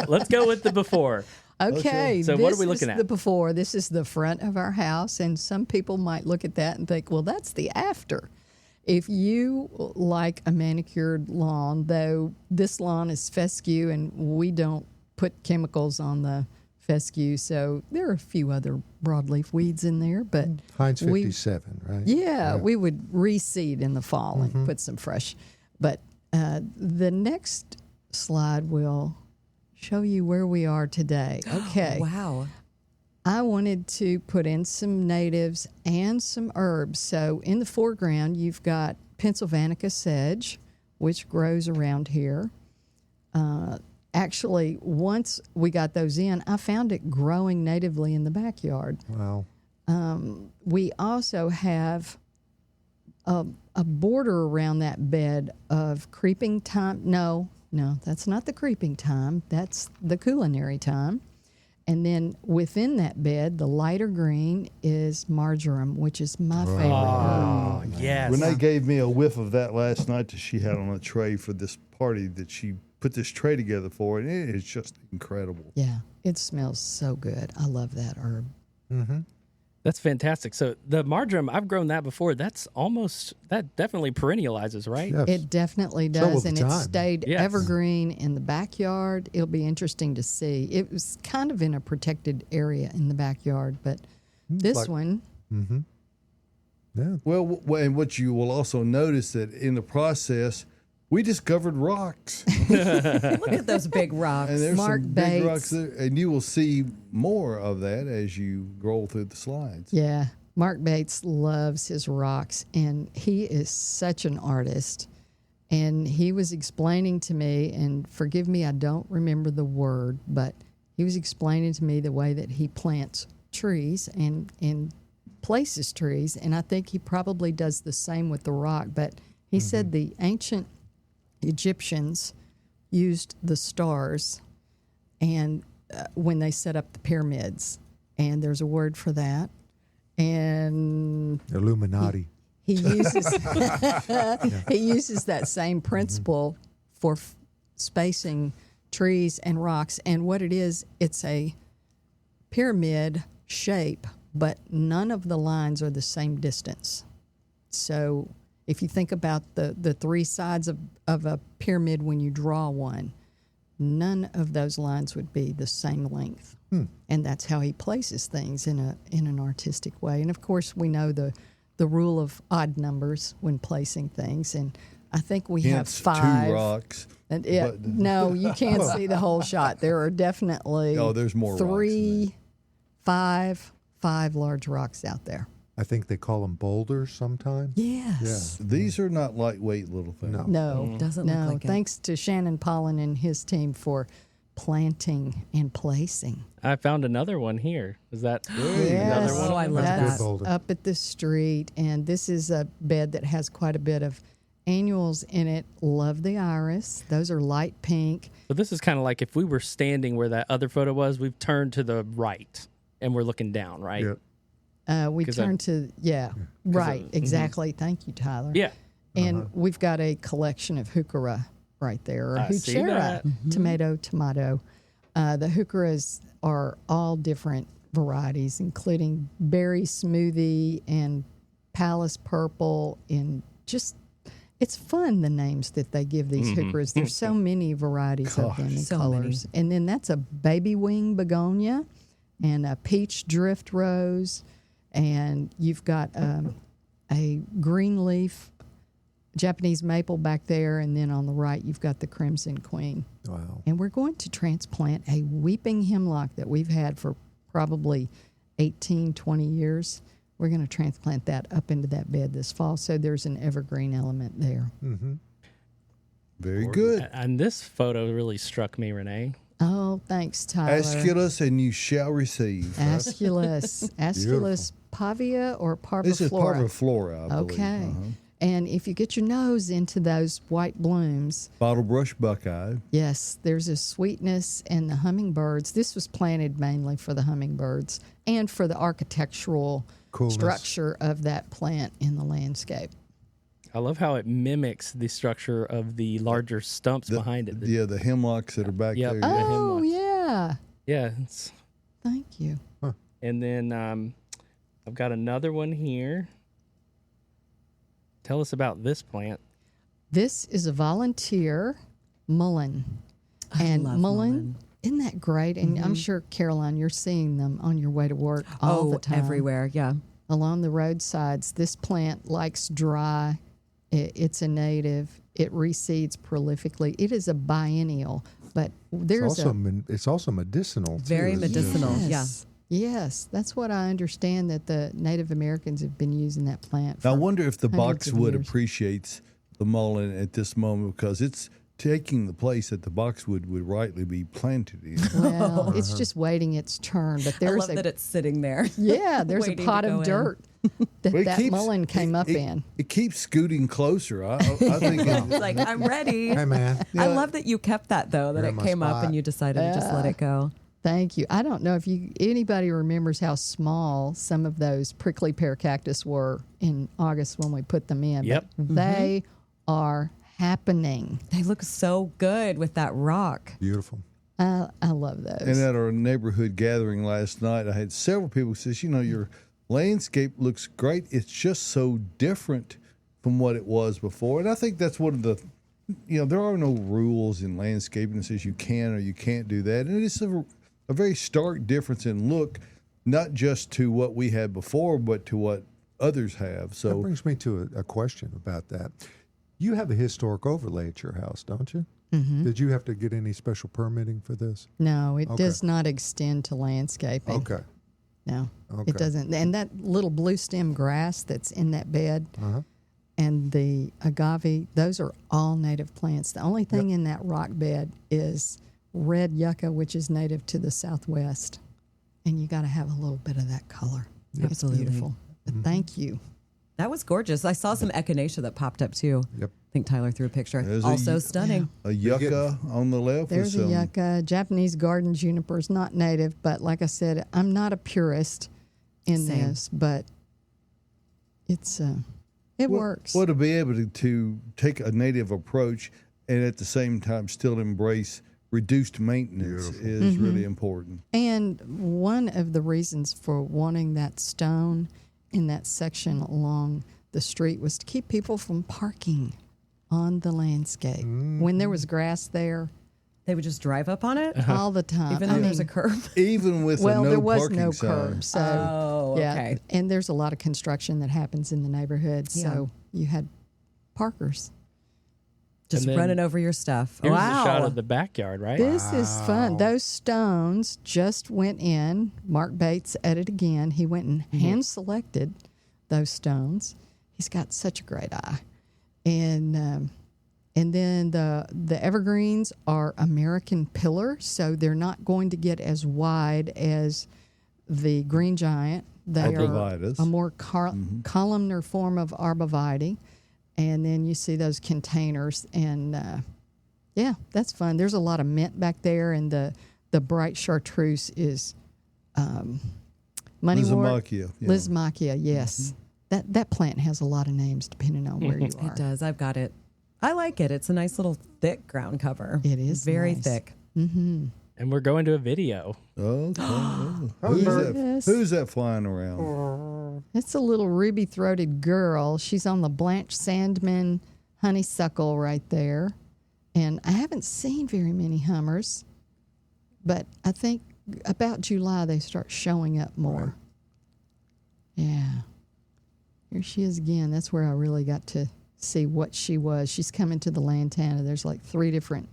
let's go with the before. Okay. So what are we this looking is at? the before. This is the front of our house. And some people might look at that and think, well, that's the after. If you like a manicured lawn, though this lawn is fescue and we don't put chemicals on the fescue, so there are a few other broadleaf weeds in there, but Heinz we- 57, right? yeah, we would reseed in the fall and put some fresh. But the next slide will show you where we are today. Okay. Wow. I wanted to put in some natives and some herbs. So in the foreground, you've got Pennsylvanica sedge, which grows around here. Actually, once we got those in, I found it growing natively in the backyard. Wow. We also have a border around that bed of creeping thyme. No, that's not the creeping thyme. That's the culinary thyme. And then within that bed, the lighter green is marjoram, which is my favorite herb. Oh, yes. Renee gave me a whiff of that last night that she had on a tray for this party that she put this tray together for, and it is just incredible. Yeah, it smells so good. I love that herb. That's fantastic. So the marjoram, I've grown that before. That definitely perennializes, right? Yes. It definitely So will does, the and thyme. it stayed Yes. evergreen in the backyard. It'll be interesting to see. It was kind of in a protected area in the backyard, but this like- one, Yeah. Well, and what you will also notice that in the process, we discovered rocks, Look at those big rocks. and there's Mark some big Bates. rocks there, and you will see more of that as you roll through the slides. yeah, Mark Bates loves his rocks, and he is such an artist. And he was explaining to me, and forgive me, I don't remember the word, but he was explaining to me the way that he plants trees and places trees, and I think he probably does the same with the rock. But he said the ancient Egyptians used the stars and when they set up the pyramids, and there's a word for that, and Illuminati. he uses he uses that same principle for spacing trees and rocks. And what it is, it's a pyramid shape, but none of the lines are the same distance. So if you think about the three sides of a pyramid when you draw one, none of those lines would be the same length. And that's how he places things in an artistic way. And of course, we know the rule of odd numbers when placing things. And I think we Hence, have 5. 2 rocks. And no, you can't see the whole shot. There are definitely there's more rocks than 3, 5 large rocks out there. I think they call them boulders sometimes. Yes. These are not lightweight little things. No, Doesn't look no. like it. Thanks to Shannon Pollen and his team for planting and placing. I found another one here. Is that Yes. another one? Oh, I love That's a good That's boulder. up at the street, and this is a bed that has quite a bit of Annuals in it love the iris. Those are light pink. But this is kind of like if we were standing where that other photo was, we've turned to the right and we're looking down, right? Yeah. We 'Cause turn to, right, exactly. Thank you, Tyler. Yeah. And we've got a collection of heuchera right there, or I see heuchera, that. tomato. The heucheras are all different varieties, including berry smoothie and palace purple, and just, it's fun, the names that they give these heucheras. There's so many varieties of them and so colors. And then that's a baby wing begonia and a peach drift rose, and you've got a green leaf Japanese maple back there, and then on the right you've got the crimson queen. Wow. And we're going to transplant a weeping hemlock that we've had for probably 18, 20 years. We're going to transplant that up into that bed this fall, so there's an evergreen element there. Very good. And this photo really struck me, Renee. Oh, thanks, Tyler. Asculus, and you shall receive. Asculus pavia or This is parviflora. parviflora, I believe. Okay. And if you get your nose into those white blooms, Bottle brush buckeye. yes, there's a sweetness, and the hummingbirds. This was planted mainly for the hummingbirds and for the architectural Coolness. structure of that plant in the landscape. I love how it mimics the structure of the larger stumps behind it. Yeah, the hemlocks that are back Yep. there. The Oh, hemlocks. yeah. Yeah. It's, Thank you. and then I've got another one here. Tell us about this plant. This is a volunteer mullein. And love mullein. isn't that great? And I'm sure, Caroline, you're seeing them on your way to work all the time. Everywhere. Yeah. Along the roadsides. This plant likes dry. It's a native. It reseeds prolifically. It is a biennial, but there's It's also medicinal. Very too, isn't it? medicinal. Yes. Yes, that's what I understand, that the Native Americans have been using that plant for I wonder if the hundreds of boxwood years. appreciates the mullein at this moment, because it's taking the place that the boxwood would rightly be planted in. Well, it's just waiting its turn. But I there's love that it's sitting there. yeah, there's a waiting pot to go of in. dirt that Well, it that keeps- mullein came up in. It keeps scooting closer. I think It's like, I'm ready. Hey, man. I love that you kept that, though, that You're it in my came up spot. and you decided to just let it go. Thank you. I don't know if anybody remembers how small some of those prickly pear cactus were in August when we put them in. Yep. But they are happening. They look so good with that rock. Beautiful. I love those. And at our neighborhood gathering last night, I had several people who says, your landscape looks great. It's just so different from what it was before. And I think that's one of the, there are no rules in landscaping that says you can or you can't do that. And it's a very stark difference in look, not just to what we had before, but to what others have. That So brings me to a question about that. You have a historic overlay at your house, don't you? Did you have to get any special permitting for this? No, it Okay. does not extend to landscaping. Okay. No, Okay. it doesn't. And that little blue stem grass that's in that bed and the agave, those are all native plants. The only thing in that rock bed is red yucca, which is native to the Southwest. And you got to have a little bit of that color. It's Absolutely. beautiful. But thank you. That was gorgeous. I saw some echinacea that popped up, too. Yep. I think Tyler threw a picture. There's a- Also stunning. a yucca on the left. There's with a some, yucca. Japanese garden juniper is not native, but like I said, I'm not a purist in Same. this, but it's it works. Well, to be able to take a native approach and at the same time still embrace reduced maintenance is really important. And one of the reasons for wanting that stone in that section along the street was to keep people from parking on the landscape. When there was grass there They would just drive up on it, all the time. even though there's a curb. Even with well, a no there was parking no sign. curb, so Oh, yeah. okay. And there's a lot of construction that happens in the neighborhood, so you had parkers. Just And then running over your stuff. Here's Wow. a shot of the backyard, right? This is fun. Those stones just went in. Mark Bates at it again. He went and hand selected those stones. He's got such a great eye. And then the evergreens are American pillar, so they're not going to get as wide as the green giant. They are Arborvitae. a more columnar form of arborvitae. And then you see those containers, and yeah, that's fun. There's a lot of mint back there, and the bright chartreuse is moneywort. Lysimachia. Yeah. Lysimachia, yes. That plant has a lot of names depending on where you are. It does. I've got it. I like it. It's a nice little thick ground cover. It is very nice. thick. Mm-hmm. And we're going to a video. Okay. Yes. Who's that flying around? It's a little ruby-throated girl. She's on the Blanche Sandman honeysuckle right there. And I haven't seen very many hummers, but I think about July they start showing up more. Right. Yeah. Here she is again. That's where I really got to see what she was. She's coming to the lantana. There's like 3 different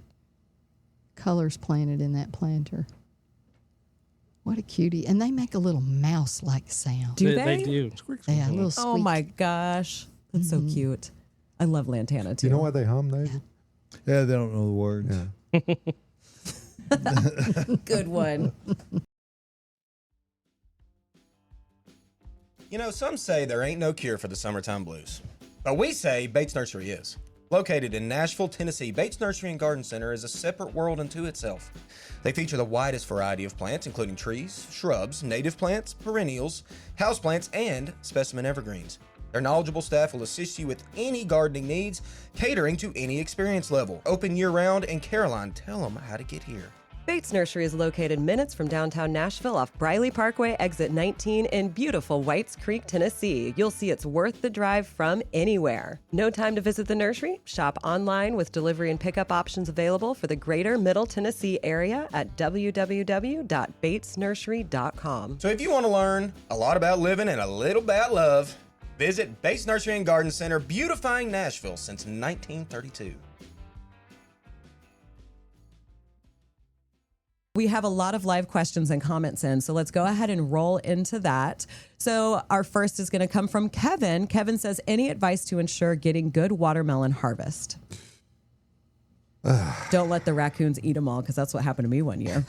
colors planted in that planter. What a cutie. And they make a little mouse-like sound. Do they? They do. Yeah, a little squeak. Oh my gosh. That's so cute. I love lantana too. You know why they hum, David? Yeah, they don't know the words. Yeah. Good one. You know, some say there ain't no cure for the summertime blues. But we say Bates Nursery is. Located in Nashville, Tennessee, Bates Nursery and Garden Center is a separate world unto itself. They feature the widest variety of plants, including trees, shrubs, native plants, perennials, houseplants, and specimen evergreens. Their knowledgeable staff will assist you with any gardening needs, catering to any experience level. Open year-round, and Caroline, tell them how to get here. Bates Nursery is located minutes from downtown Nashville off Briley Parkway, exit 19 in beautiful Whites Creek, Tennessee. You'll see it's worth the drive from anywhere. No time to visit the nursery? Shop online with delivery and pickup options available for the greater Middle Tennessee area at www.batesnursery.com. So if you want to learn a lot about living and a little about love, visit Bates Nursery and Garden Center, beautifying Nashville since 1932. We have a lot of live questions and comments in, so let's go ahead and roll into that. So our first is going to come from Kevin. Kevin says, any advice to ensure getting good watermelon harvest? Don't let the raccoons eat them all, because that's what happened to me one year.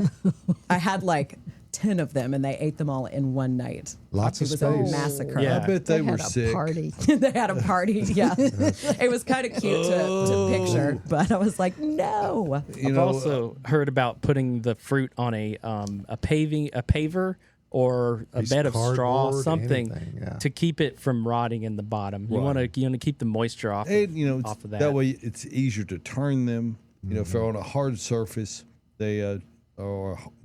I had like 10 of them, and they ate them all in one night. Lots of It was space. a massacre. Yeah. I bet they were had a sick. party. They had a party, yeah. It was kind of cute to picture, but I was like, no. I've also heard about putting the fruit on a paver or a Piece bed of of straw, cardboard, something anything, yeah. to keep it from rotting in the bottom. You Right. want to keep the moisture off. And off of that. that way it's easier to turn them. You know, if they're on a hard surface, they are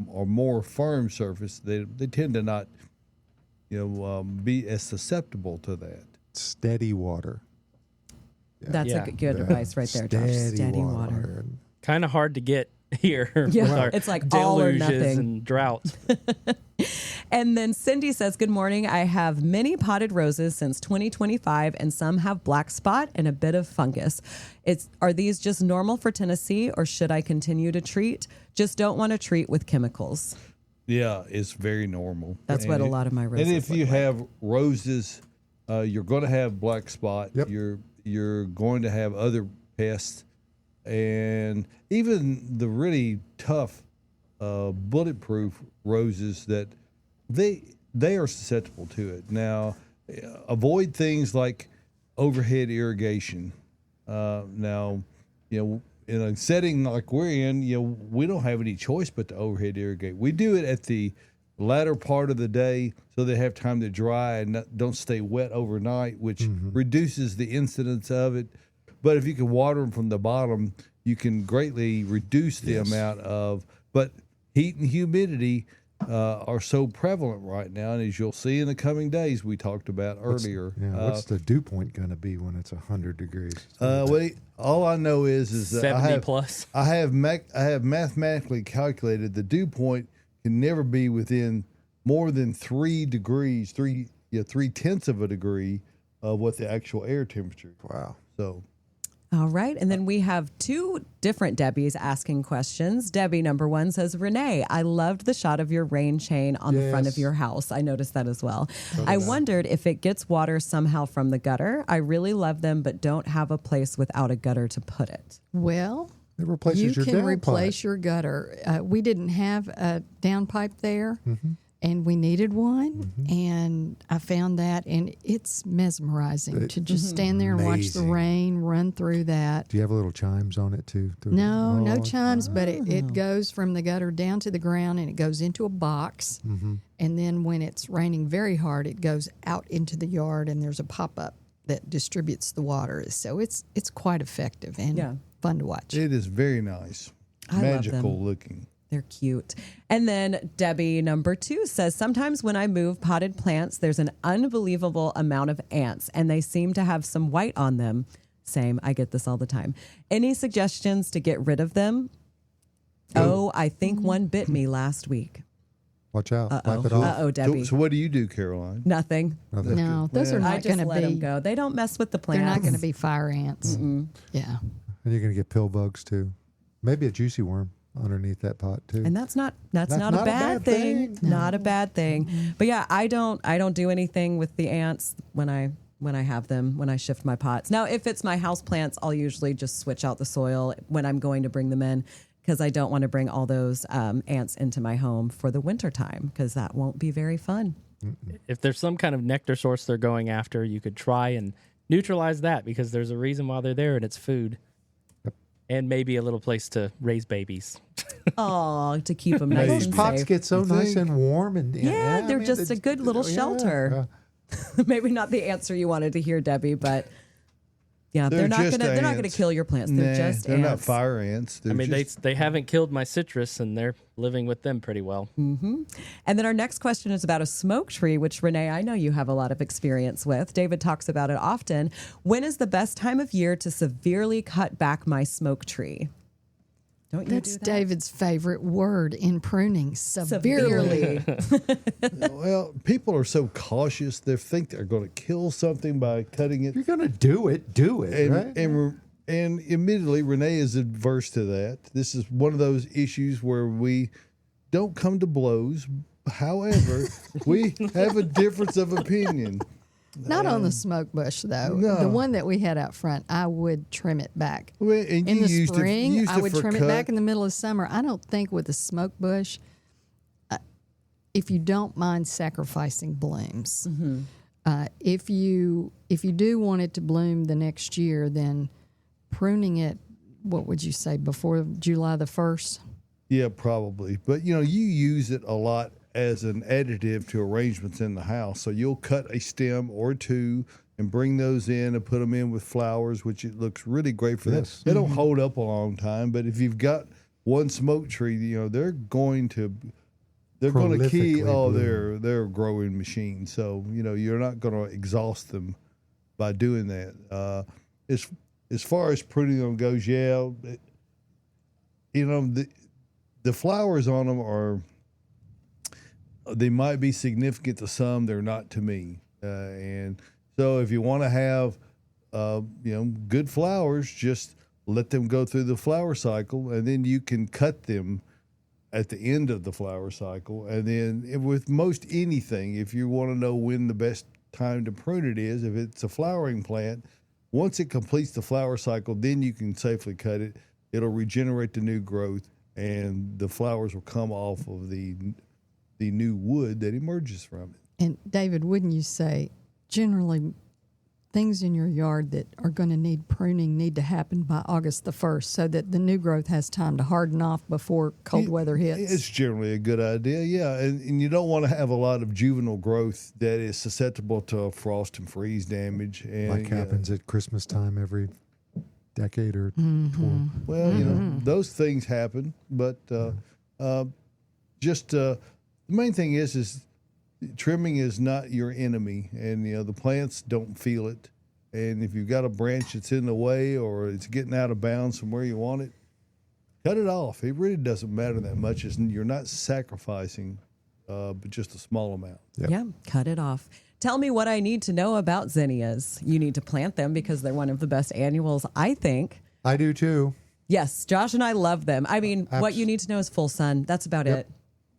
more firm surface. They tend to not, be as susceptible to that. Steady water. That's Yeah. a good advice right there, Josh. Steady water. Kind of hard to get here. Yeah, with our it's like all or deluges nothing. and droughts. And then Cindy says, good morning. I have many potted roses since 2025, and some have black spot and a bit of fungus. Are these just normal for Tennessee, or should I continue to treat? Just don't want to treat with chemicals. Yeah, it's very normal. That's what a lot of my roses And if look you like. have roses, you're going to have black spot. Yep. You're going to have other pests, and even the really tough, bulletproof roses that they are susceptible to it. Now, avoid things like overhead irrigation. Now, in a setting like we're in, we don't have any choice but to overhead irrigate. We do it at the latter part of the day so they have time to dry and don't stay wet overnight, which reduces the incidence of it. But if you can water them from the bottom, you can greatly reduce the amount of. But heat and humidity are so prevalent right now, and as you'll see in the coming days, we talked about earlier. What's the dew point going to be when it's 100 degrees? All I know is that 70 plus. I have mathematically calculated the dew point can never be within more than 3 degrees, 3/10 of a degree of what the actual air temperature. Wow. So. All right. And then we have 2 different Debbies asking questions. Debbie number 1 says, Renee, I loved the shot of your rain chain on the front of your house. I noticed that as well. I wondered if it gets water somehow from the gutter. I really love them, but don't have a place without a gutter to put it. Well, It replaces you your can downpipe. replace your gutter. We didn't have a downpipe there. And we needed one, and I found that, and it's mesmerizing to just stand there and watch the Amazing. rain run through that. Do you have little chimes on it too? No chimes, but it goes from the gutter down to the ground, and it goes into a box. And then when it's raining very hard, it goes out into the yard, and there's a pop-up that distributes the water. So it's quite effective and fun to watch. It is very nice. I love them. Magical looking. They're cute. And then Debbie, number 2, says, sometimes when I move potted plants, there's an unbelievable amount of ants, and they seem to have some white on them. Same. I get this all the time. Any suggestions to get rid of them? Oh, I think one bit me last week. Watch out. Wipe it off. Uh-oh, Debbie. So what do you do, Caroline? Nothing. No, those are I not just going to let them be. go. They don't mess with the plants. They're not going to be fire ants. Yeah. And you're going to get pill bugs too. Maybe a juicy worm underneath that pot too. And that's not a bad thing. Not a bad thing. But yeah, I don't do anything with the ants when I have them, when I shift my pots. Now, if it's my house plants, I'll usually just switch out the soil when I'm going to bring them in, because I don't want to bring all those ants into my home for the winter time, because that won't be very fun. If there's some kind of nectar source they're going after, you could try and neutralize that, because there's a reason why they're there, and it's food. And maybe a little place to raise babies. Oh, to keep them nice Those and pots safe. get so nice and warm, and Yeah, they're I mean, just it's- a good little shelter. Maybe not the answer you wanted to hear, Debbie, but yeah, they're not just gonna ants. kill your plants. They're Nah, just they're ants. not fire ants. They're I mean, just, they haven't killed my citrus, and they're living with them pretty well. And then our next question is about a smoke tree, which, Renee, I know you have a lot of experience with. David talks about it often. When is the best time of year to severely cut back my smoke tree? Don't you That's do that? David's favorite word in pruning, severely. well, people are so cautious. They think they're going to kill something by cutting it. If you're going to do it, right? And admittedly, Renee is adverse to that. This is one of those issues where we don't come to blows. However, we have a difference of opinion. Not on the smoke bush, though. No. The one that we had out front, I would trim it back. Well, and In you the used spring, used I would for trim it cut. back in the middle of summer. I don't think with the smoke bush, if you don't mind sacrificing blooms, if you do want it to bloom the next year, then pruning it, what would you say, before July the 1st? Yeah, probably. But you use it a lot as an additive to arrangements in the house. So you'll cut a stem or two and bring those in and put them in with flowers, which it looks really great for Yes. that. They don't hold up a long time, but if you've got one smoke tree, they're going to key Prolifically their growing machine. So you're not going to exhaust them by doing that. As far as pruning them goes, the flowers on them they might be significant to some. They're not to me. And so if you want to have, good flowers, just let them go through the flower cycle, and then you can cut them at the end of the flower cycle. And then with most anything, if you want to know when the best time to prune it is, if it's a flowering plant, once it completes the flower cycle, then you can safely cut it. It'll regenerate the new growth, and the flowers will come off of the new wood that emerges from it. And David, wouldn't you say generally things in your yard that are going to need pruning need to happen by August the 1st so that the new growth has time to harden off before cold weather hits? It's generally a good idea, yeah. And you don't want to have a lot of juvenile growth that is susceptible to frost and freeze damage. And, Like happens at Christmas time every decade or 12. Well, those things happen, but the main thing is trimming is not your enemy, and the plants don't feel it. And if you've got a branch that's in the way or it's getting out of bounds from where you want it, cut it off. It really doesn't matter that much. You're not sacrificing, but just a small amount. Yep. Yeah, cut it off. Tell me what I need to know about zinnias. You need to plant them because they're one of the best annuals, I think. I do too. Yes, Josh and I love them. I mean, what you need to know is full sun. That's about it.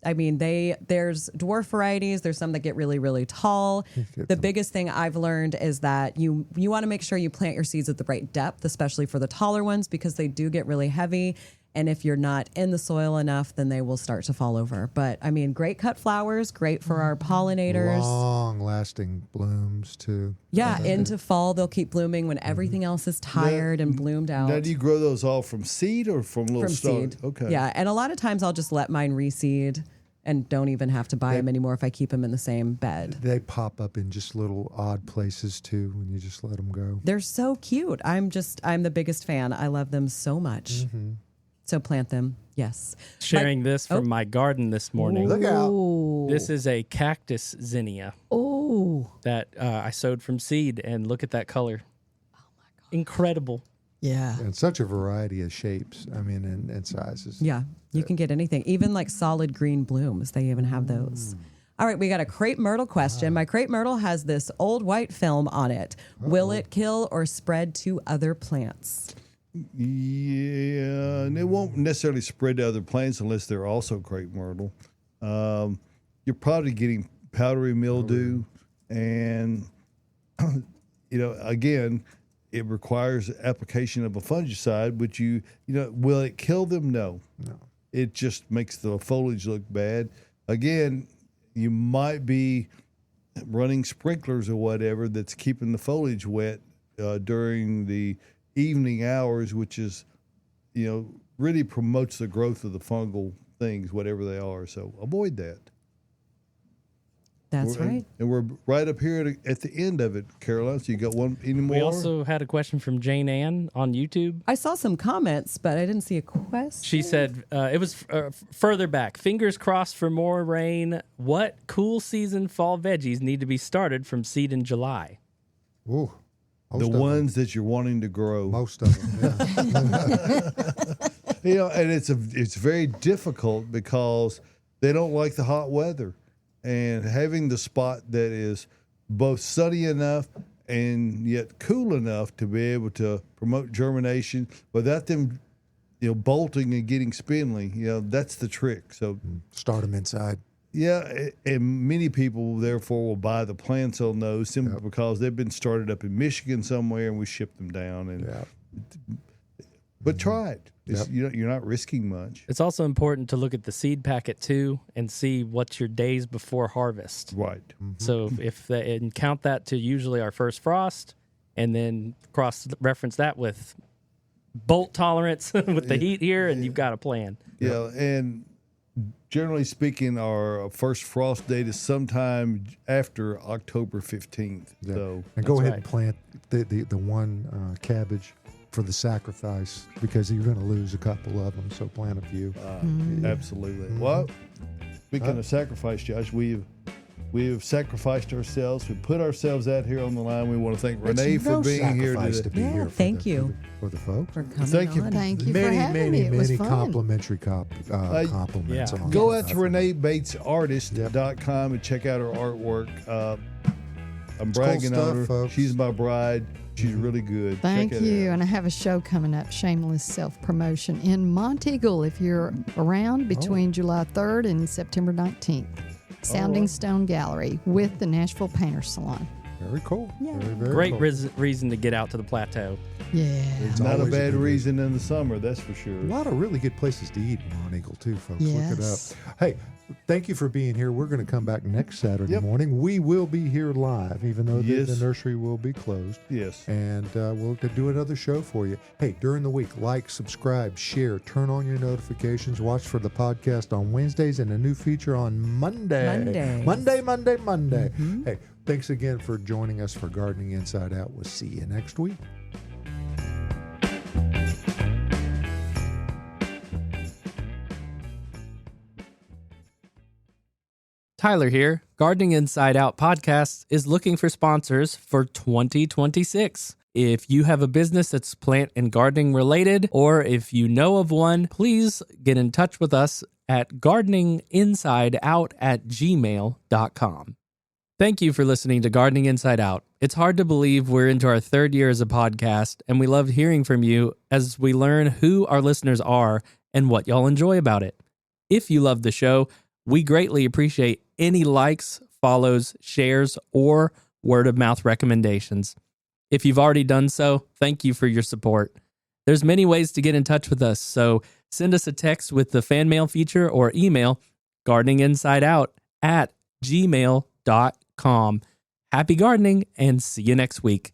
I mean, there's dwarf varieties. There's some that get really, really tall. The biggest thing I've learned is that you want to make sure you plant your seeds at the right depth, especially for the taller ones, because they do get really heavy. And if you're not in the soil enough, then they will start to fall over. But I mean, great cut flowers, great for our pollinators. Long-lasting blooms too. Yeah, into fall, they'll keep blooming when everything else is tired and bloomed out. Now, do you grow those all from seed or from little From start? seed. Okay. Yeah, and a lot of times I'll just let mine reseed and don't even have to buy them anymore if I keep them in the same bed. They pop up in just little odd places too when you just let them go. They're so cute. I'm the biggest fan. I love them so much. So plant them, yes. Sharing this from my garden this morning. Look out. Ooh. This is a cactus zinnia Ooh. that I sowed from seed, and look at that color. Oh my God. Incredible. Yeah. And such a variety of shapes, I mean, and sizes. Yeah, you can get anything, even like solid green blooms. They even have those. All right, we got a crepe myrtle question. My crepe myrtle has this old white film on it. Will it kill or spread to other plants? Yeah, and it won't necessarily spread to other plants unless they're also crepe myrtle. You're probably getting powdery mildew, and again, it requires application of a fungicide. Which will it kill them? No. It just makes the foliage look bad. Again, you might be running sprinklers or whatever that's keeping the foliage wet during the evening hours, which is, really promotes the growth of the fungal things, whatever they are. So avoid that. That's right. And we're right up here at the end of it, Caroline. So you got any more? We also had a question from Jane Ann on YouTube. I saw some comments, but I didn't see a question. She said, it was further back. Fingers crossed for more rain. What cool season fall veggies need to be started from seed in July? Ooh. The ones that you're wanting to grow. Most of them, yeah. And it's very difficult because they don't like the hot weather. And having the spot that is both sunny enough and yet cool enough to be able to promote germination without them, bolting and getting spindly, that's the trick. So Start them inside. yeah, and many people therefore will buy the plants on those simply because they've been started up in Michigan somewhere and we ship them down. And but try it. You're not risking much. It's also important to look at the seed packet too and see what's your days before harvest. Right. So and count that to usually our first frost, and then cross-reference that with bolt tolerance with the heat here, and you've got a plan. Yeah, and generally speaking, our first frost date is sometime after October 15th. Yeah. So And go ahead right. and plant the one cabbage for the sacrifice, because you're going to lose a couple of them. So plant a few. absolutely. Well, speaking of sacrifice, Josh, we have sacrificed ourselves. We put ourselves out here on the line. We want to thank Renee It's for no being here sacrifice today. to be Yeah, here. thank you. For the folks. For coming Thank you. on. Thank you Many, for having many, me. It was many fun. complimentary compliments. Yeah. on Go that. out to ReneeBatesArtist.com and check out her artwork. I'm bragging stuff, on her. folks. She's my bride. She's really good. Thank Check it you. out. And I have a show coming up, shameless self-promotion, in Monteagle if you're around between July 3rd and September 19th. Sounding Stone Gallery with the Nashville Painter Salon. Very cool. Yeah. Very, very Great cool. reason to get out to the plateau. Yeah. It's not a always a bad good reason in the summer, that's for sure. A lot of really good places to eat in Mount Eagle, too, folks. Look it Yes. up. Hey, thank you for being here. We're going to come back next Saturday Yep. morning. We will be here live, even though Yes. the nursery will be closed. Yes. And we'll do another show for you. Hey, during the week, like, subscribe, share, turn on your notifications, watch for the podcast on Wednesdays and a new feature on Monday. Mondays. Monday. Hey, thanks again for joining us for Gardening Inside Out. We'll see you next week. Tyler here. Gardening Inside Out podcast is looking for sponsors for 2026. If you have a business that's plant and gardening related, or if you know of one, please get in touch with us at gardeninginsideout@gmail.com. Thank you for listening to Gardening Inside Out. It's hard to believe we're into our third year as a podcast, and we love hearing from you as we learn who our listeners are and what y'all enjoy about it. If you love the show, we greatly appreciate any likes, follows, shares, or word of mouth recommendations. If you've already done so, thank you for your support. There's many ways to get in touch with us, so Send us a text with the fan mail feature or email gardeninginsideout@gmail.com. Happy gardening and see you next week.